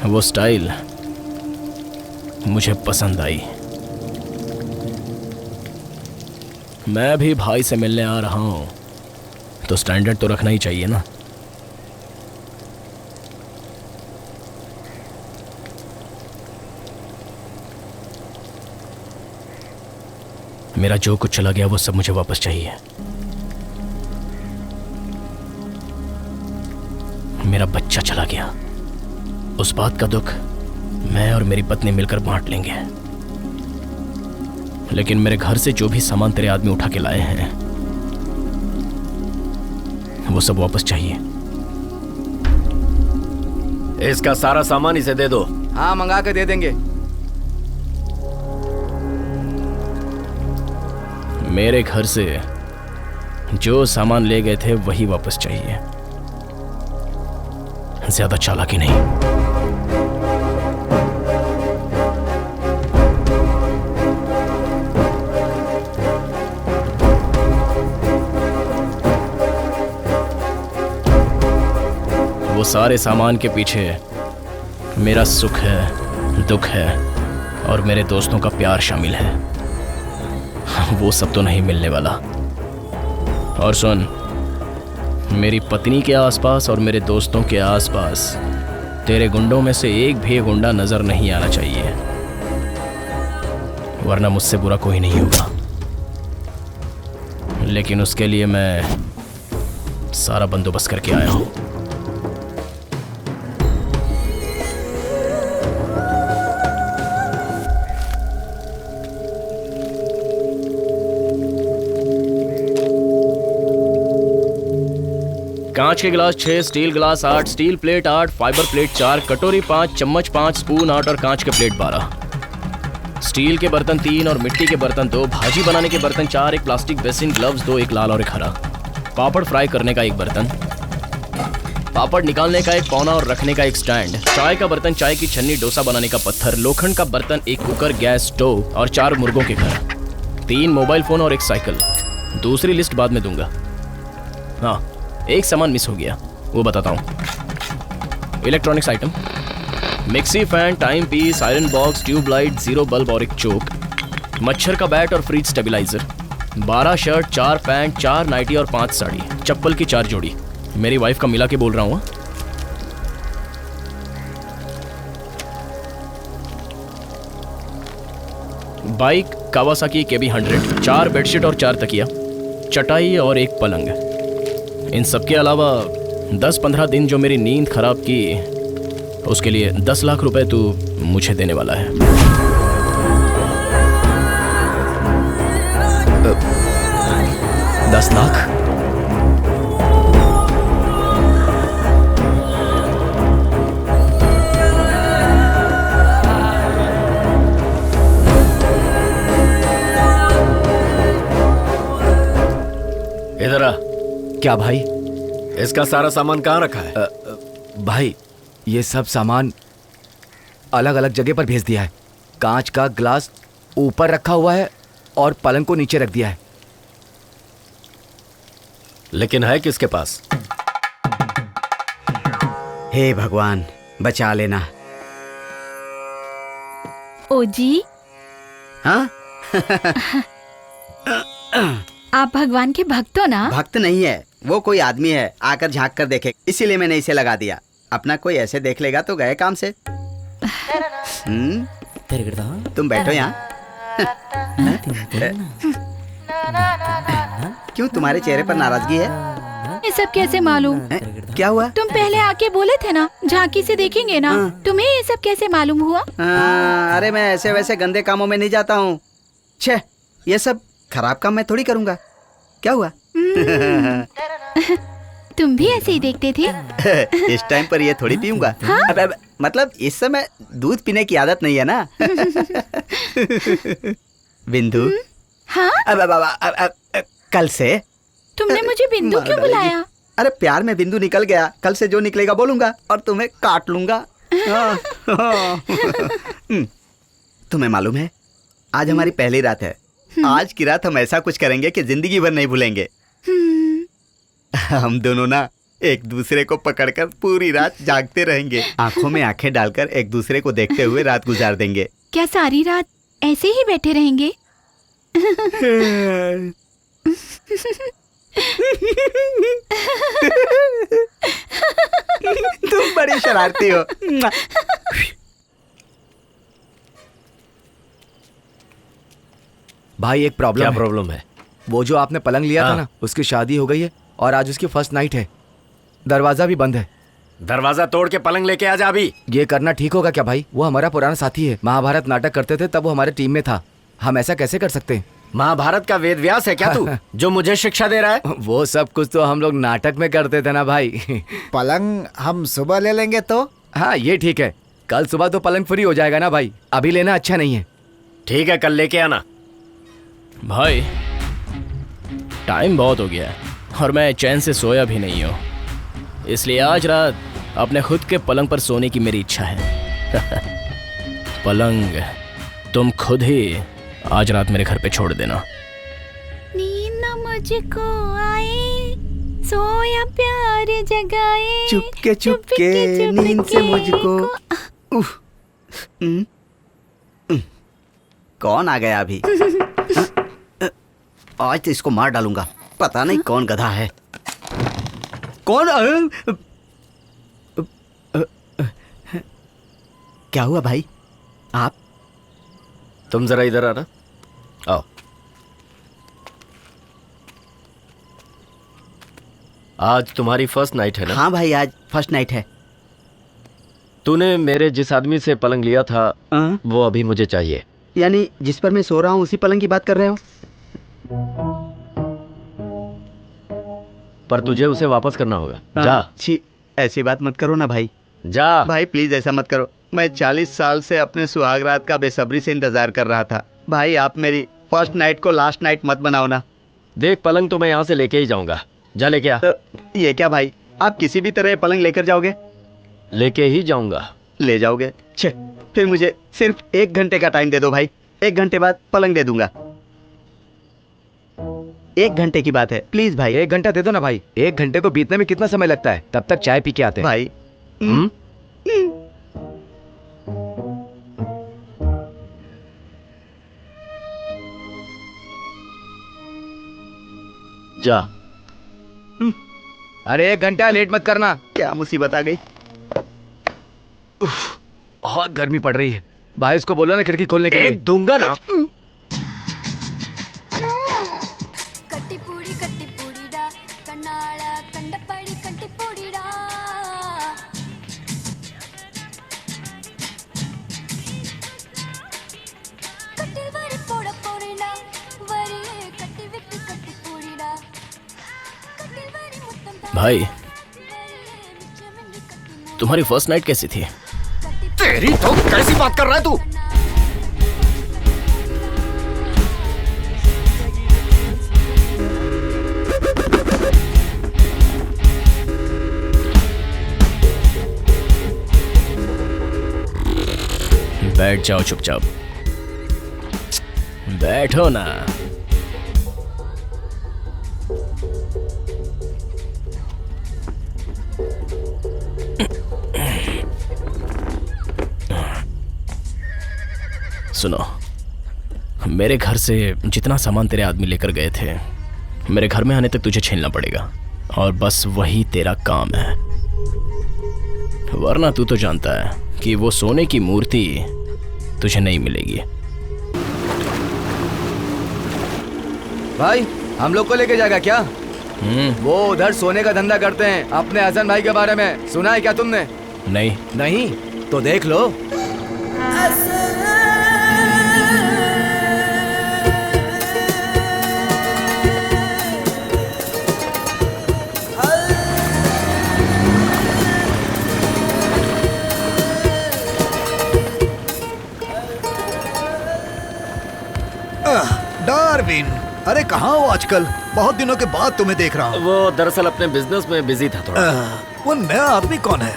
वो स्टाइल मुझे पसंद आई। मैं भी भाई से मिलने आ रहा हूं तो स्टैंडर्ड तो रखना ही चाहिए ना। मेरा जो कुछ चला गया वो सब मुझे वापस चाहिए। मेरा बच्चा चला गया, उस बात का दुख मैं और मेरी पत्नी मिलकर बांट लेंगे। लेकिन मेरे घर से जो भी सामान तेरे आदमी उठा के लाए हैं वो सब वापस चाहिए। इसका सारा सामान इसे दे दो। हाँ, मंगा के दे देंगे। मेरे घर से जो सामान ले गए थे वही वापस चाहिए, ज्यादा चालाकी नहीं। वो सारे सामान के पीछे मेरा सुख है, दुख है और मेरे दोस्तों का प्यार शामिल है। वो सब तो नहीं मिलने वाला। और सुन, मेरी पत्नी के आसपास और मेरे दोस्तों के आसपास तेरे गुंडों में से एक भी गुंडा नजर नहीं आना चाहिए, वरना मुझसे बुरा कोई नहीं होगा। लेकिन उसके लिए मैं सारा बंदोबस्त करके आया हूं। कांच के गिलास 6, स्टील गिलास 8, स्टील प्लेट 8, फाइबर प्लेट 4, कटोरी 5, चम्मच 5, स्पून 8 और कांच के प्लेट 12। स्टील के बर्तन 3 और मिट्टी के बर्तन 2, भाजी बनाने के बर्तन 4, एक प्लास्टिक बेसिन, ग्लव्स 2, एक लाल और एक हरा, पापड़ फ्राई करने का एक बर्तन, पापड़ निकालने का एक पौना और रखने का एक स्टैंड, चाय का बर्तन, चाय की छन्नी, डोसा बनाने का पत्थर, लोखंड का बर्तन, एक कुकर, गैस स्टोव और 4 मुर्गों के घर, 3 मोबाइल फोन और एक साइकिल। दूसरी लिस्ट बाद में दूंगा। हाँ, एक सामान मिस हो गया, वो बताता हूँ। Electronics item, mixie, fan, timepiece, iron box, tubelight, 0 bulb और एक चोक, मच्छर का बैट और fridge stabiliser, 12 shirt, 4 pant, 4 nightie और 5 साड़ी, चप्पल की 4 जोड़ी। मेरी वाइफ का मिला के बोल रहा हूँ। बाइक कावासाकी KB 100, 4 बेडशीट और 4 तकिया, चटाई और एक पलंग। इन सब के अलावा 10-15 दिन जो मेरी नींद खराब की, उसके लिए 10 लाख रुपए तू मुझे देने वाला है। 10 लाख? इधर आ। क्या भाई? इसका सारा सामान कहाँ रखा है? भाई ये सब सामान अलग अलग जगह पर भेज दिया है। कांच का ग्लास ऊपर रखा हुआ है और पलंग को नीचे रख दिया है। लेकिन है किसके पास? हे भगवान बचा लेना। ओ जी, हाँ आप भगवान के भक्त हो ना? भक्त नहीं है, वो कोई आदमी है आकर झांक कर देखे, इसीलिए मैंने इसे लगा दिया। अपना कोई ऐसे देख लेगा तो गए काम से। तुम बैठो यहाँ। क्यों तुम्हारे चेहरे पर नाराजगी है? ये सब कैसे मालूम? क्या हुआ? तुम पहले आके बोले थे ना झांकी से देखेंगे ना। तुम्हें ये सब कैसे मालूम हुआ? अरे मैं ऐसे वैसे गंदे कामों में नहीं जाता हूँ। छे, ये सब खराब काम मैं थोड़ी करूँगा। क्या हुआ? तुम भी ऐसे ही देखते थे। इस टाइम पर ये थोड़ी पीऊंगा। अब, मतलब इस समय दूध पीने की आदत नहीं है ना। बिंदु। हाँ? कल से तुमने मुझे बिंदु क्यों बुलाया? अरे प्यार में बिंदु निकल गया। कल से जो निकलेगा बोलूंगा और तुम्हें काट लूंगा। तुम्हें मालूम है आज हमारी पहली रात है। आज की रात हम ऐसा कुछ करेंगे कि जिंदगी भर नहीं भूलेंगे। हम दोनों ना एक दूसरे को पकड़कर पूरी रात जागते रहेंगे। आंखों में आंखें डालकर एक दूसरे को देखते हुए रात गुजार देंगे। क्या सारी रात ऐसे ही बैठे रहेंगे? तुम बड़ी शरारती हो। भाई एक प्रॉब्लम क्या है। प्रॉब्लम है? वो जो आपने पलंग लिया था ना, उसकी शादी हो गई है और आज उसकी फर्स्ट नाइट है। दरवाजा भी बंद है। दरवाजा तोड़ के पलंग लेके आ जा अभी। ये करना ठीक होगा क्या भाई? वो हमारा पुराना साथी है। महाभारत नाटक करते थे तब वो हमारे टीम में था। हम ऐसा कैसे कर सकते हैं? महाभारत का वेद व्यास है क्या तू जो मुझे शिक्षा दे रहा है? वो सब कुछ तो हम लोग नाटक में करते थे ना भाई। पलंग हम सुबह ले लेंगे तो? हाँ ये ठीक है। कल सुबह तो पलंग फ्री हो जाएगा ना भाई। अभी लेना अच्छा नहीं है। ठीक है कल लेके आना। भाई टाइम बहुत हो गया है और मैं चैन से सोया भी नहीं हूँ, इसलिए आज रात अपने खुद के पलंग पर सोने की मेरी इच्छा है। पलंग तुम खुद ही आज रात मेरे घर पे छोड़ देना। नींद न मुझको आए, सोया प्यार जगाए, चुपके चुपके नींद से मुझको। कौन आ गया अभी? आज तो इसको मार डालूंगा। पता नहीं कौन गधा है। कौन? क्या हुआ भाई? आप तुम जरा इधर आना। आओ। आज तुम्हारी फर्स्ट नाइट है ना? हाँ भाई आज फर्स्ट नाइट है। तूने मेरे जिस आदमी से पलंग लिया था वो अभी मुझे चाहिए। यानी जिस पर मैं सो रहा हूँ उसी पलंग की बात कर रहे हो? पर तुझे उसे वापस करना होगा। जा। छी, ऐसी बात मत करो ना भाई। जा भाई प्लीज ऐसा मत करो। मैं 40 साल से अपने सुहागरात का बेसब्री से इंतजार कर रहा था। भाई आप मेरी फर्स्ट नाइट को लास्ट नाइट मत बनाओ ना। देख पलंग तो मैं यहाँ से लेके ही जाऊंगा। जा लेके आ। ये क्या भाई, आप किसी भी तरह पलंग लेकर जाओगे? लेके ही जाऊंगा। ले जाओगे? छे, फिर मुझे सिर्फ 1 घंटे का टाइम दे दो भाई। 1 घंटे बाद पलंग दे दूंगा। 1 घंटे की बात है, प्लीज भाई। 1 घंटा दे दो ना भाई। 1 घंटे को बीतने में कितना समय लगता है? तब तक चाय पी के आते हैं भाई। जा। अरे 1 घंटा लेट मत करना। क्या मुसीबत आ गई? बहुत गर्मी पड़ रही है भाई। उसको बोलो ना खिड़की खोलने के लिए। दूंगा ना। भाई तुम्हारी फर्स्ट नाइट कैसी थी? तेरी तो कैसी बात कर रहा है तू? बैठ जाओ चुपचाप। बैठो ना। सुनो, मेरे घर से जितना सामान तेरे आदमी लेकर गए थे, मेरे घर में आने तक तुझे छीनना पड़ेगा, और बस वही तेरा काम है। वरना तू तो जानता है कि वो सोने की मूर्ति तुझे नहीं मिलेगी। भाई हम लोग को लेके जाएगा क्या? वो उधर सोने का धंधा करते हैं। अपने हसन भाई के बारे में सुना है क्या तुमने? नहीं। नहीं तो देख लो। डार्विन, अरे कहाँ हो आजकल? बहुत दिनों के बाद तुम्हें देख रहा हूँ। वो दरअसल अपने बिजनेस में बिजी था थोड़ा। वो नया आदमी कौन है?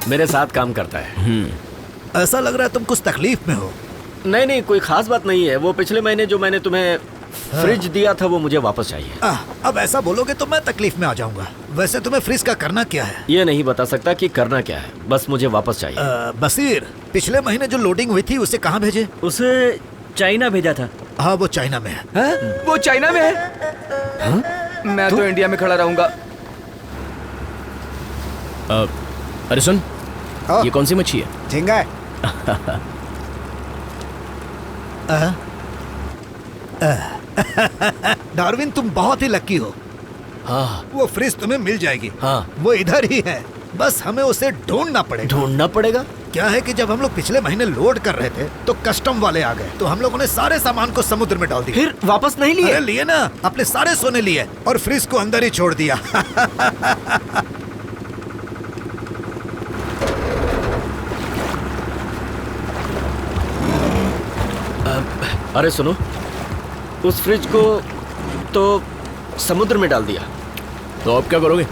मेरे साथ काम करता है। ऐसा लग रहा है तुम कुछ तकलीफ में हो। नहीं नहीं, कोई खास बात नहीं है। वो पिछले महीने जो मैंने तुम्हें फ्रिज दिया था वो मुझे वापस चाहिए। अब ऐसा बोलोगे तो मैं तकलीफ में आ जाऊंगा। वैसे तुम्हें फ्रिज का करना क्या है? ये नहीं बता सकता कि करना क्या है, बस मुझे वापस चाहिए। बसीर, पिछले महीने जो लोडिंग हुई थी उसे कहाँ भेजे? उसे चाइना भेजा था। हाँ, वो चाइना में है। वो चाइना में है? मैं तो इंडिया में खड़ा रहूंगा। अरे सुन, ये कौन सी मच्छी है? झींगा है। डार्विन, तुम बहुत ही लकी हो। हाँ। वो फ्रिज तुम्हें मिल जाएगी। हाँ। वो इधर ही है, बस हमें उसे ढूंढना पड़ेगा। ढूंढना पड़ेगा? क्या है कि जब हम लोग पिछले महीने लोड कर रहे थे तो कस्टम वाले आ गए, तो हम लोगों ने सारे सामान को समुद्र में डाल दिया। फिर वापस नहीं लिए? अरे लिए ना, अपने सारे सोने लिए और फ्रिज को अंदर ही छोड़ दिया। अरे सुनो, उस फ्रिज को तो समुद्र में डाल दिया, तो अब क्या करोगे?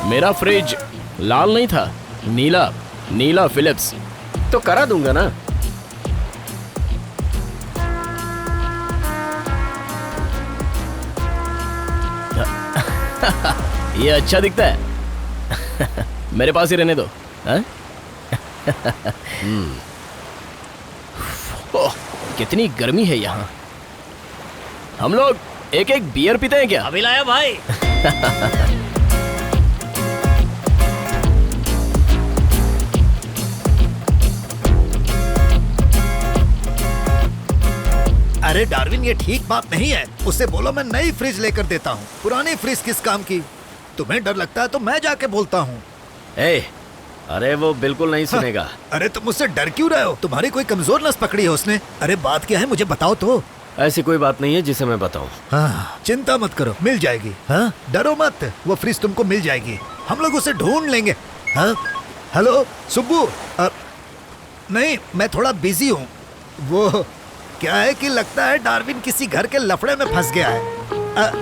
मेरा फ्रिज लाल नहीं था, नीला। नीला फिलिप्स। तो करा दूंगा ना। ये अच्छा दिखता है। मेरे पास ही रहने दो। हाँ? ओह, कितनी गर्मी है यहाँ। हम लोग एक एक बियर पीते हैं क्या? अभी लाया भाई। अरे डार्विन, ये ठीक बात नहीं है। उससे बोलो मैं नई फ्रिज लेकर देता हूँ। पुरानी फ्रिज किस काम की? तुम्हें डर लगता है तो मैं जाके बोलता हूँ। अरे वो बिल्कुल नहीं सुनेगा। हाँ, अरे तुम मुझसे डर क्यों रहे हो? तुम्हारी कोई कमजोर नस पकड़ी है उसने? अरे बात क्या है, मुझे बताओ तो। ऐसी कोई बात नहीं है जिसे मैं बताऊं। हाँ, चिंता मत करो, मिल जाएगी। हाँ, डरो मत, वो फ्रिज तुमको मिल जाएगी। हम लोग उसे ढूंढ लेंगे। हाँ, हेलो सुब्बू। नहीं, मैं थोड़ा बिजी हूँ। वो क्या है कि लगता है डार्विन किसी घर के लफड़े में फंस गया है।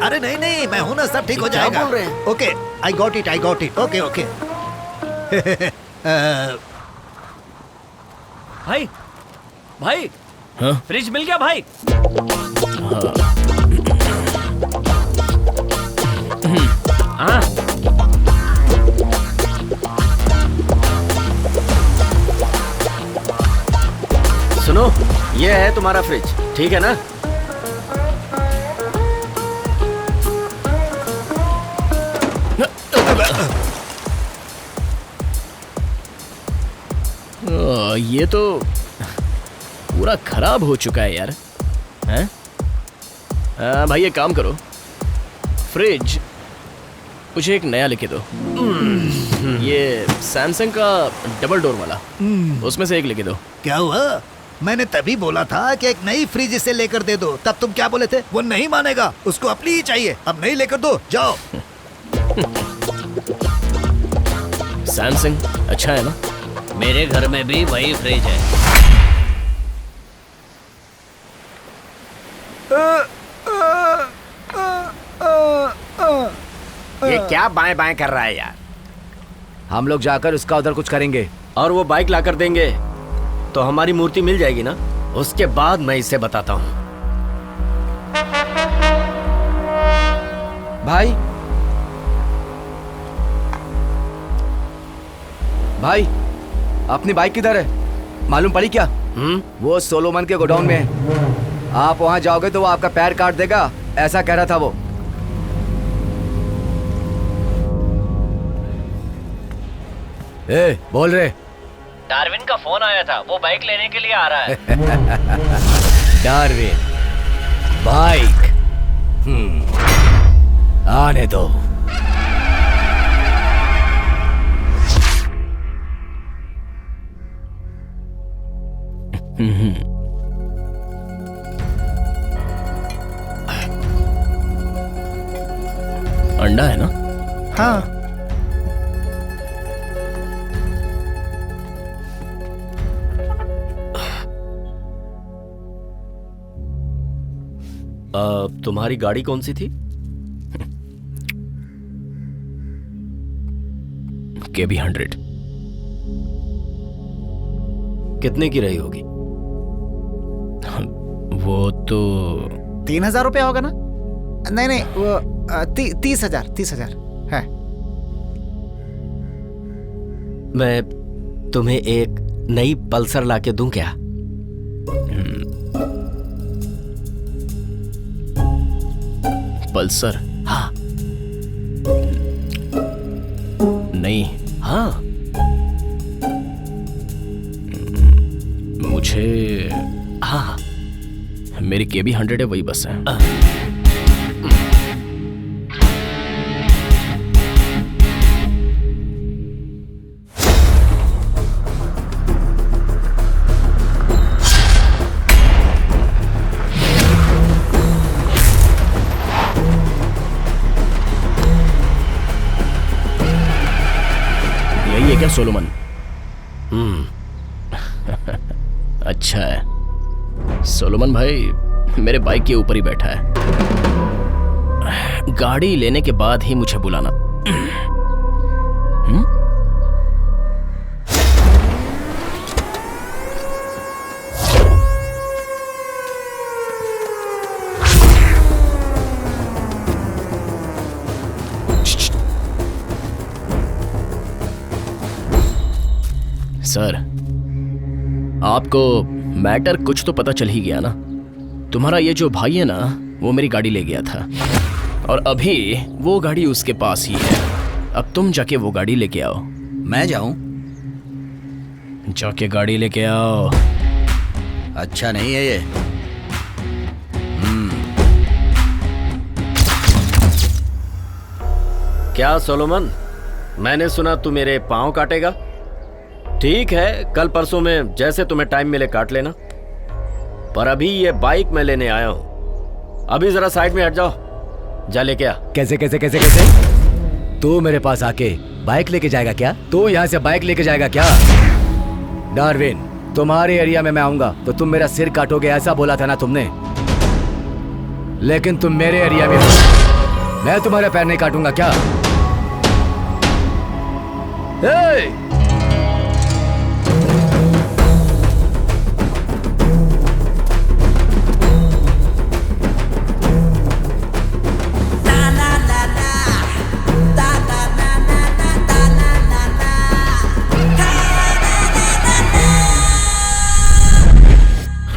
अरे नहीं नहीं, मैं हूं ना, सब ठीक हो जाएगा। क्या बोल रहे हैं? Okay, I got it. Okay okay. भाई भाई, हाँ? फ्रिज मिल गया भाई। हाँ। सुनो, ये है तुम्हारा फ्रिज, ठीक है ना? ये तो पूरा खराब हो चुका है यार। हैं? भाई एक काम करो, फ्रिज मुझे एक नया लिखे दो। ये सैमसंग का डबल डोर वाला, उसमें से एक लिखे दो। क्या हुआ? मैंने तभी बोला था कि एक नई फ्रिज इसे लेकर दे दो। तब तुम क्या बोले थे? वो नहीं मानेगा, उसको अपनी ही चाहिए। अब नहीं लेकर दो, जाओ। सैमसंग अच्छा है ना? मेरे घर में भी वही फ्रिज है। ये क्या बाएं बाएं कर रहा है यार? हम लोग जाकर उसका उधर कुछ करेंगे। और वो बाइक ला कर देंगे तो हमारी मूर्ति मिल जाएगी ना? उसके बाद मैं इसे बताता हूँ। भाई भाई, अपनी बाइक किधर है? मालूम पड़ी क्या? वो सोलोमन के गोडाउन में है। आप वहां जाओगे तो वो आपका पैर काट देगा, ऐसा कह रहा था वो। ए, बोल रहे। डार्विन का फोन आया था, वो बाइक लेने के लिए आ रहा है। डार्विन बाइक, आने दो। अंडा है ना? हाँ, तुम्हारी गाड़ी कौन सी थी? KB100। कितने की रही होगी? वो तो 3,000 रुपया होगा ना? नहीं नहीं, वो 30,000 है। मैं तुम्हें एक नई पल्सर लाके दूं क्या? पल्सर? हाँ। नहीं, हाँ। मुझे हाँ, मेरी KB100 है, वही बस है। यही है क्या सोलोमन? अच्छा है। सोलोमन भाई मेरे बाइक के ऊपर ही बैठा है। गाड़ी लेने के बाद ही मुझे बुलाना। सर, आपको मैटर कुछ तो पता चल ही गया ना? तुम्हारा ये जो भाई है ना, वो मेरी गाड़ी ले गया था और अभी वो गाड़ी उसके पास ही है। अब तुम जाके वो गाड़ी लेके आओ। मैं जाऊं? जाके गाड़ी लेके आओ। अच्छा नहीं है ये। क्या सोलोमन, मैंने सुना तू मेरे पाँव काटेगा? ठीक है, कल परसों में जैसे तुम्हें टाइम मिले काट लेना, पर अभी ये बाइक मैं लेने आया हूं। अभी जरा साइड में हट जाओ, जा लेके आ। कैसे कैसे कैसे कैसे? तू मेरे पास आके बाइक लेके जाएगा क्या? तू यहाँ से बाइक लेके जाएगा क्या? डार्विन, तुम्हारे एरिया में मैं आऊंगा तो तुम मेरा सिर काटोगे, ऐसा बोला था ना तुमने? लेकिन तुम मेरे एरिया में हो, मैं तुम्हारे पैर नहीं काटूंगा क्या?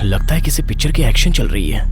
लगता है किसी पिक्चर की एक्शन चल रही है।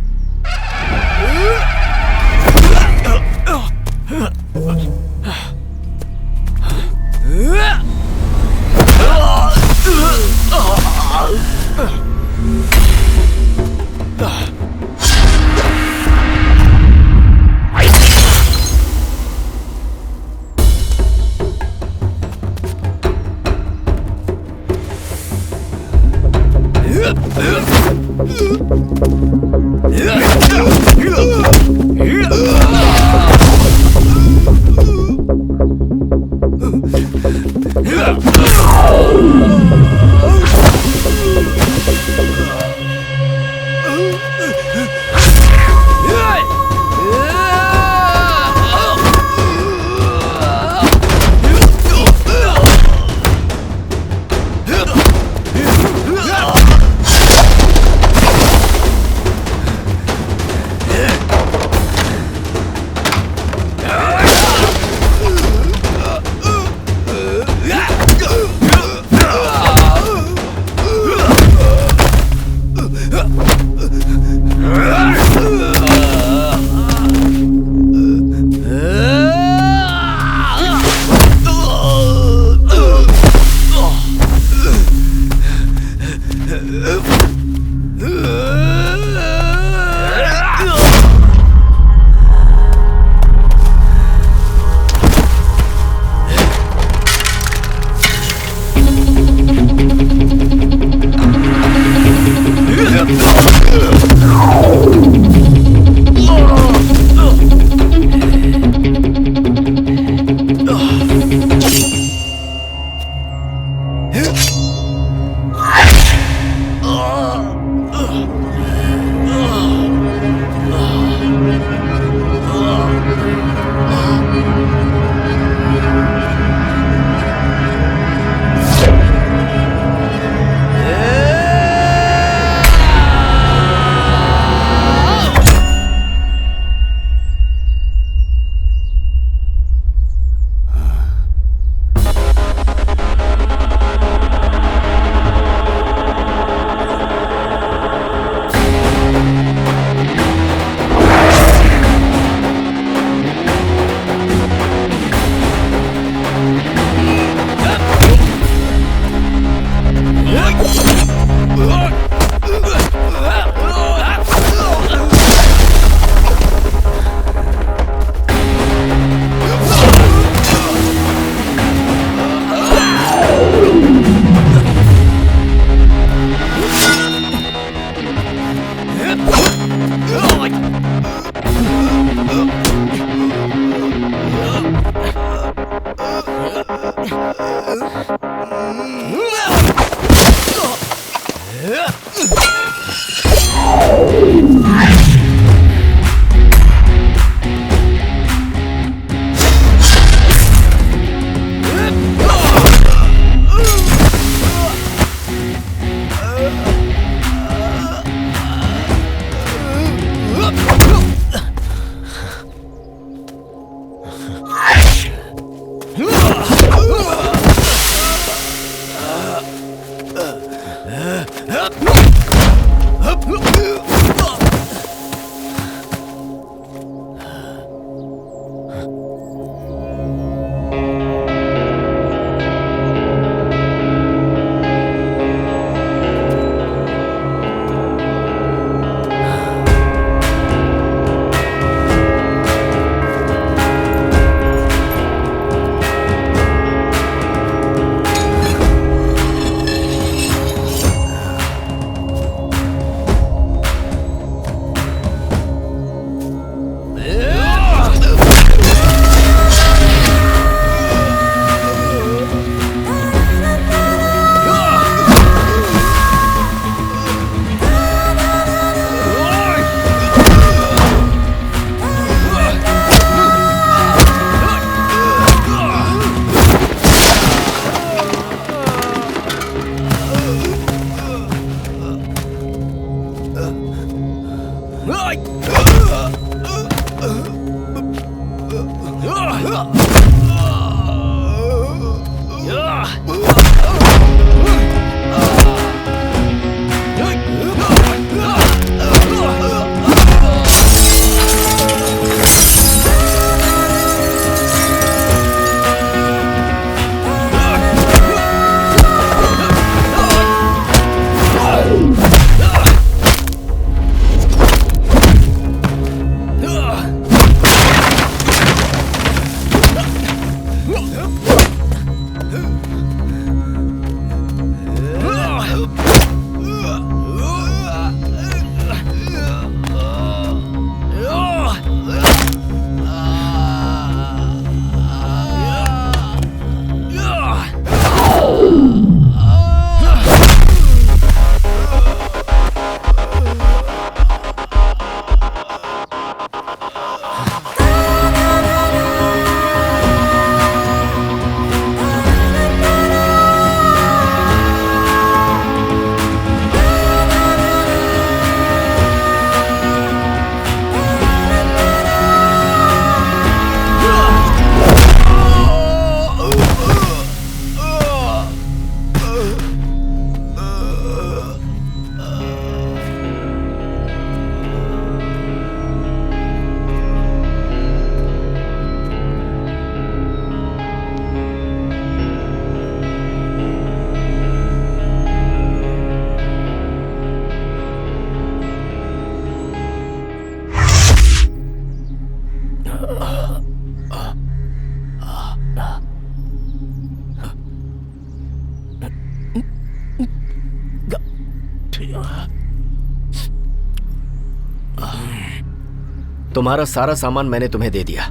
तुम्हारा सारा सामान मैंने तुम्हें दे दिया।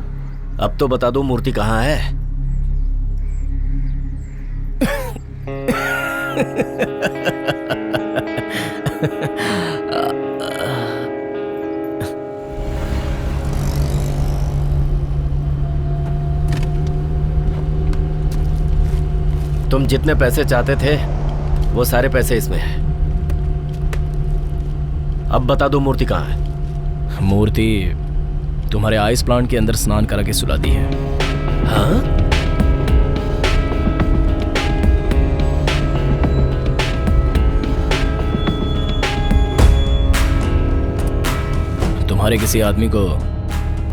अब तो बता दो मूर्ति कहाँ है? तुम जितने पैसे चाहते थे वो सारे पैसे इसमें हैं। अब बता दो मूर्ति कहाँ है? मूर्ति तुम्हारे आइस प्लांट के अंदर स्नान करा के सुला दी है। हाँ? तुम्हारे किसी आदमी को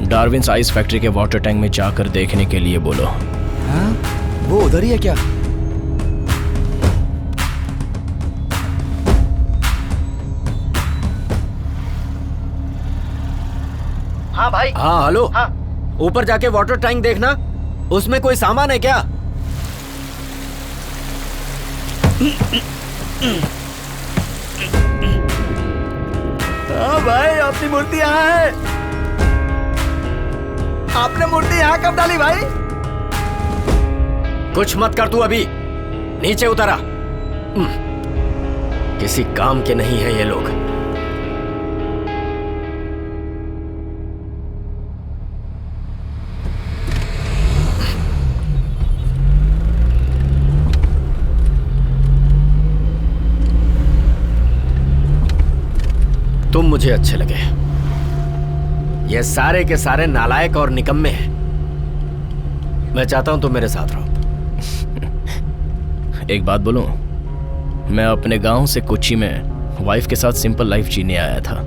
डार्विन्स आइस फैक्ट्री के वाटर टैंक में जाकर देखने के लिए बोलो। हाँ? वो उधर ही है क्या? हाँ भाई। हाँ हेलो। हाँ। ऊपर जाके वाटर टैंक देखना, उसमें कोई सामान है क्या? हाँ भाई, अपनी मूर्ति यहाँ है। आपने मूर्ति यहाँ कब डाली भाई? कुछ मत कर तू, अभी नीचे उतरा। किसी काम के नहीं है ये लोग। तुम मुझे अच्छे लगे। ये सारे के सारे नालायक और निकम्मे हैं। मैं चाहता हूं तुम मेरे साथ रहो। एक बात बोलूं, मैं अपने गांव से कोच्चि में वाइफ के साथ सिंपल लाइफ जीने आया था।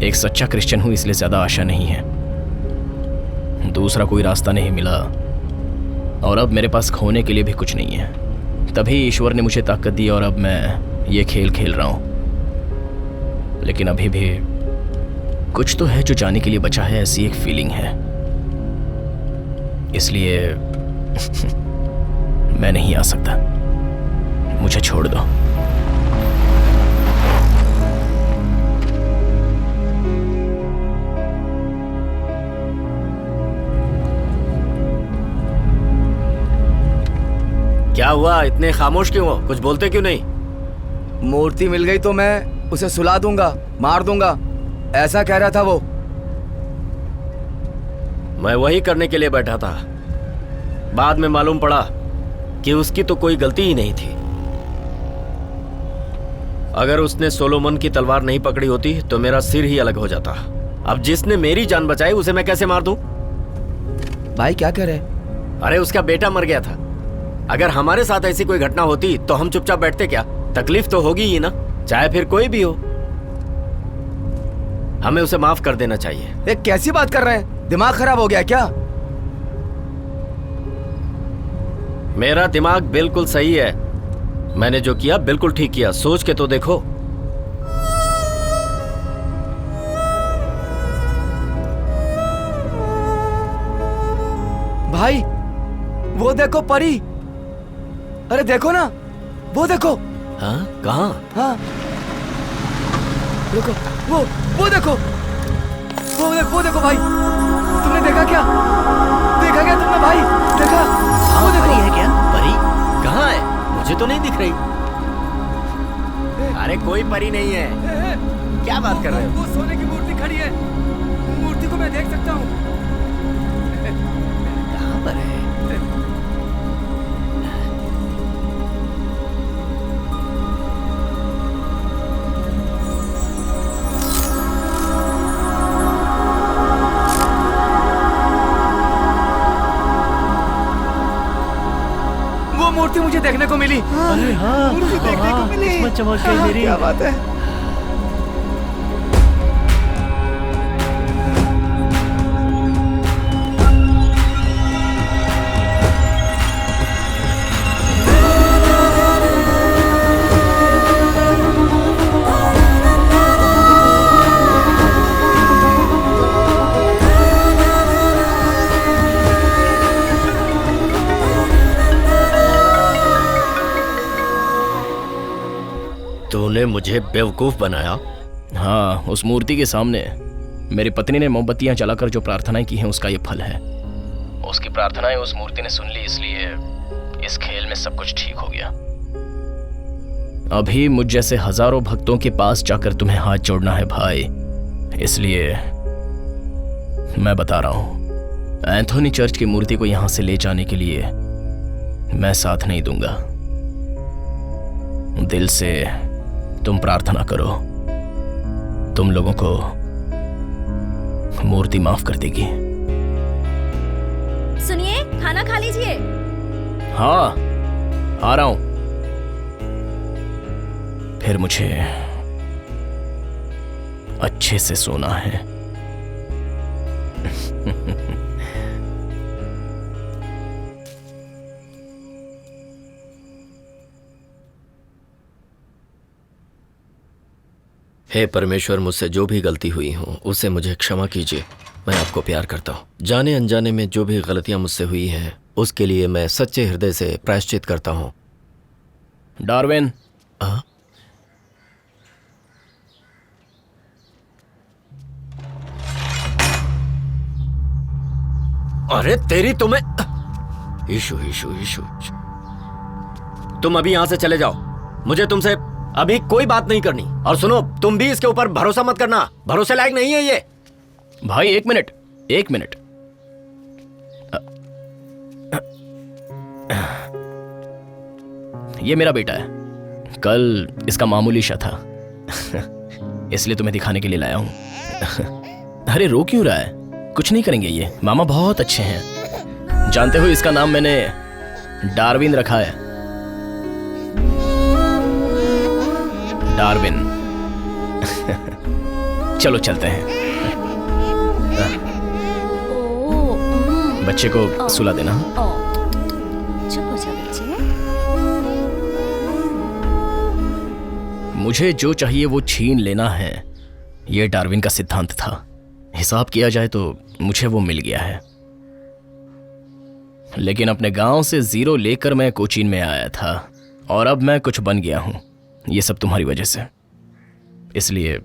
एक सच्चा क्रिश्चियन हूं, इसलिए ज्यादा आशा नहीं है। दूसरा कोई रास्ता नहीं मिला और अब मेरे पास खोने के लिए भी कुछ नहीं है। तभी ईश्वर ने मुझे ताकत दी और अब मैं ये खेल खेल रहा हूं। लेकिन अभी भी कुछ तो है जो जाने के लिए बचा है, ऐसी एक फीलिंग है। इसलिए मैं नहीं आ सकता, मुझे छोड़ दो। क्या हुआ, इतने खामोश क्यों हो? कुछ बोलते क्यों नहीं? मूर्ति मिल गई तो मैं उसे सुला दूंगा, मार दूंगा, ऐसा कह रहा था वो। मैं वही करने के लिए बैठा था। बाद में मालूम पड़ा कि उसकी तो कोई गलती ही नहीं थी। अगर उसने सोलोमन की तलवार नहीं पकड़ी होती तो मेरा सिर ही अलग हो जाता। अब जिसने मेरी जान बचाई उसे मैं कैसे मार दूं? भाई क्या कह रहे? अरे उसका बेटा मर गया था। अगर हमारे साथ ऐसी कोई घटना होती तो हम चुपचाप बैठते क्या? तकलीफ तो होगी ही ना, चाहे फिर कोई भी हो। हमें उसे माफ कर देना चाहिए। ये कैसी बात कर रहे हैं? दिमाग खराब हो गया क्या? मेरा दिमाग बिल्कुल सही है। मैंने जो किया बिल्कुल ठीक किया। सोच के तो देखो। भाई वो देखो परी। अरे देखो ना, वो देखो। हाँ कहाँ? हाँ देखो, वो देखो, वो देखो भाई। तुमने देखा क्या? देखा क्या तुमने भाई? देखा? वो देखो। परी है क्या? परी कहाँ है? मुझे तो नहीं दिख रही। अरे कोई परी नहीं है। क्या बात कर रहे हो? वो सोने की मूर्ति खड़ी है। मूर्ति को मैं देख सकता हूँ। कहाँ पर है? मूर्ति मुझे देखने को मिली। अरे हाँ, मूर्ति देखने को मिली। किस्मत चमक गई मेरी। क्या बात है? तूने मुझे बेवकूफ बनाया। हाँ, उस मूर्ति के सामने मेरी पत्नी ने मोमबत्तियां जलाकर जो प्रार्थनाएं की हैं उसका ये फल है। उसकी प्रार्थनाएं उस मूर्ति ने सुन ली, इसलिए इस खेल में सब कुछ ठीक हो गया। अभी मुझ जैसे हजारों भक्तों के पास जाकर तुम्हें हाथ जोड़ना है भाई, इसलिए मैं बता रहा हूं, एंथोनी चर्च की मूर्ति को यहां से ले जाने के लिए मैं साथ नहीं दूंगा। दिल से तुम प्रार्थना करो, तुम लोगों को मूर्ति माफ कर देगी। सुनिए, खाना खा लीजिए। हाँ, आ रहा हूं। फिर मुझे अच्छे से सोना है। हे परमेश्वर, मुझसे जो भी गलती हुई हो उसे मुझे क्षमा कीजिए। मैं आपको प्यार करता हूँ। जाने अनजाने में जो भी गलतियां मुझसे हुई हैं उसके लिए मैं सच्चे हृदय से प्रायश्चित करता हूँ। डार्विन, अरे तेरी तुम्हें यीशु यीशु यीशु, तुम अभी यहाँ से चले जाओ, मुझे तुमसे अभी कोई बात नहीं करनी। और सुनो, तुम भी इसके ऊपर भरोसा मत करना, भरोसे लायक नहीं है ये। भाई एक मिनट। ये मेरा बेटा है, कल इसका मामूली सा था इसलिए तुम्हें दिखाने के लिए लाया हूं। अरे रो क्यों रहा है? कुछ नहीं करेंगे ये, मामा बहुत अच्छे हैं। जानते हो इसका नाम मैंने डार्विन रखा है। डार्विन चलो चलते हैं। बच्चे को सुला देना। चुप हो जा बच्चे। मुझे जो चाहिए वो छीन लेना है, ये डार्विन का सिद्धांत था। हिसाब किया जाए तो मुझे वो मिल गया है, लेकिन अपने गांव से जीरो लेकर मैं कोचीन में आया था और अब मैं कुछ बन गया हूं। ये सब तुम्हारी वजह से, इसलिए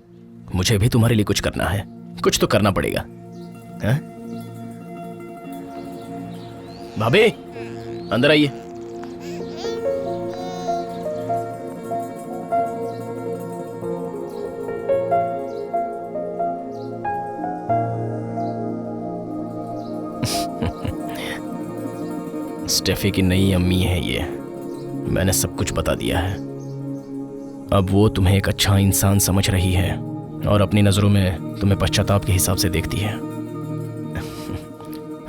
मुझे भी तुम्हारे लिए कुछ करना है। कुछ तो करना पड़ेगा। हैं? भाभी, अंदर आइए। स्टेफी की नई अम्मी है ये। मैंने सब कुछ बता दिया है। अब वो तुम्हें एक अच्छा इंसान समझ रही है और अपनी नजरों में तुम्हें पश्चाताप के हिसाब से देखती है।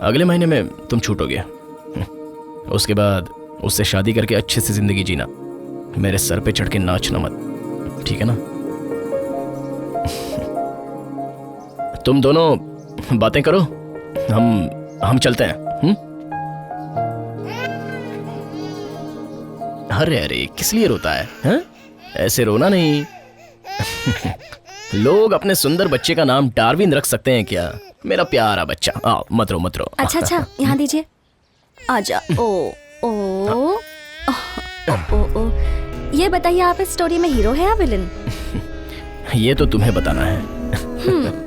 अगले महीने में तुम छूटोगे। उसके बाद उससे शादी करके अच्छे से जिंदगी जीना। मेरे सर पे चढ़ के नाचना मत, ठीक है ना? तुम दोनों बातें करो, हम चलते हैं। अरे अरे, किस लिए रोता है? हैं? ऐसे रोना नहीं। लोग अपने सुंदर बच्चे का नाम डार्विन रख सकते हैं क्या? मेरा प्यारा बच्चा। आओ, मत रो मत रो। अच्छा, यहाँ दीजिए। आजा। ओ ओ ओ ओ। ये बताइए, आप इस स्टोरी में हीरो है या विलन? ये तो तुम्हें बताना है।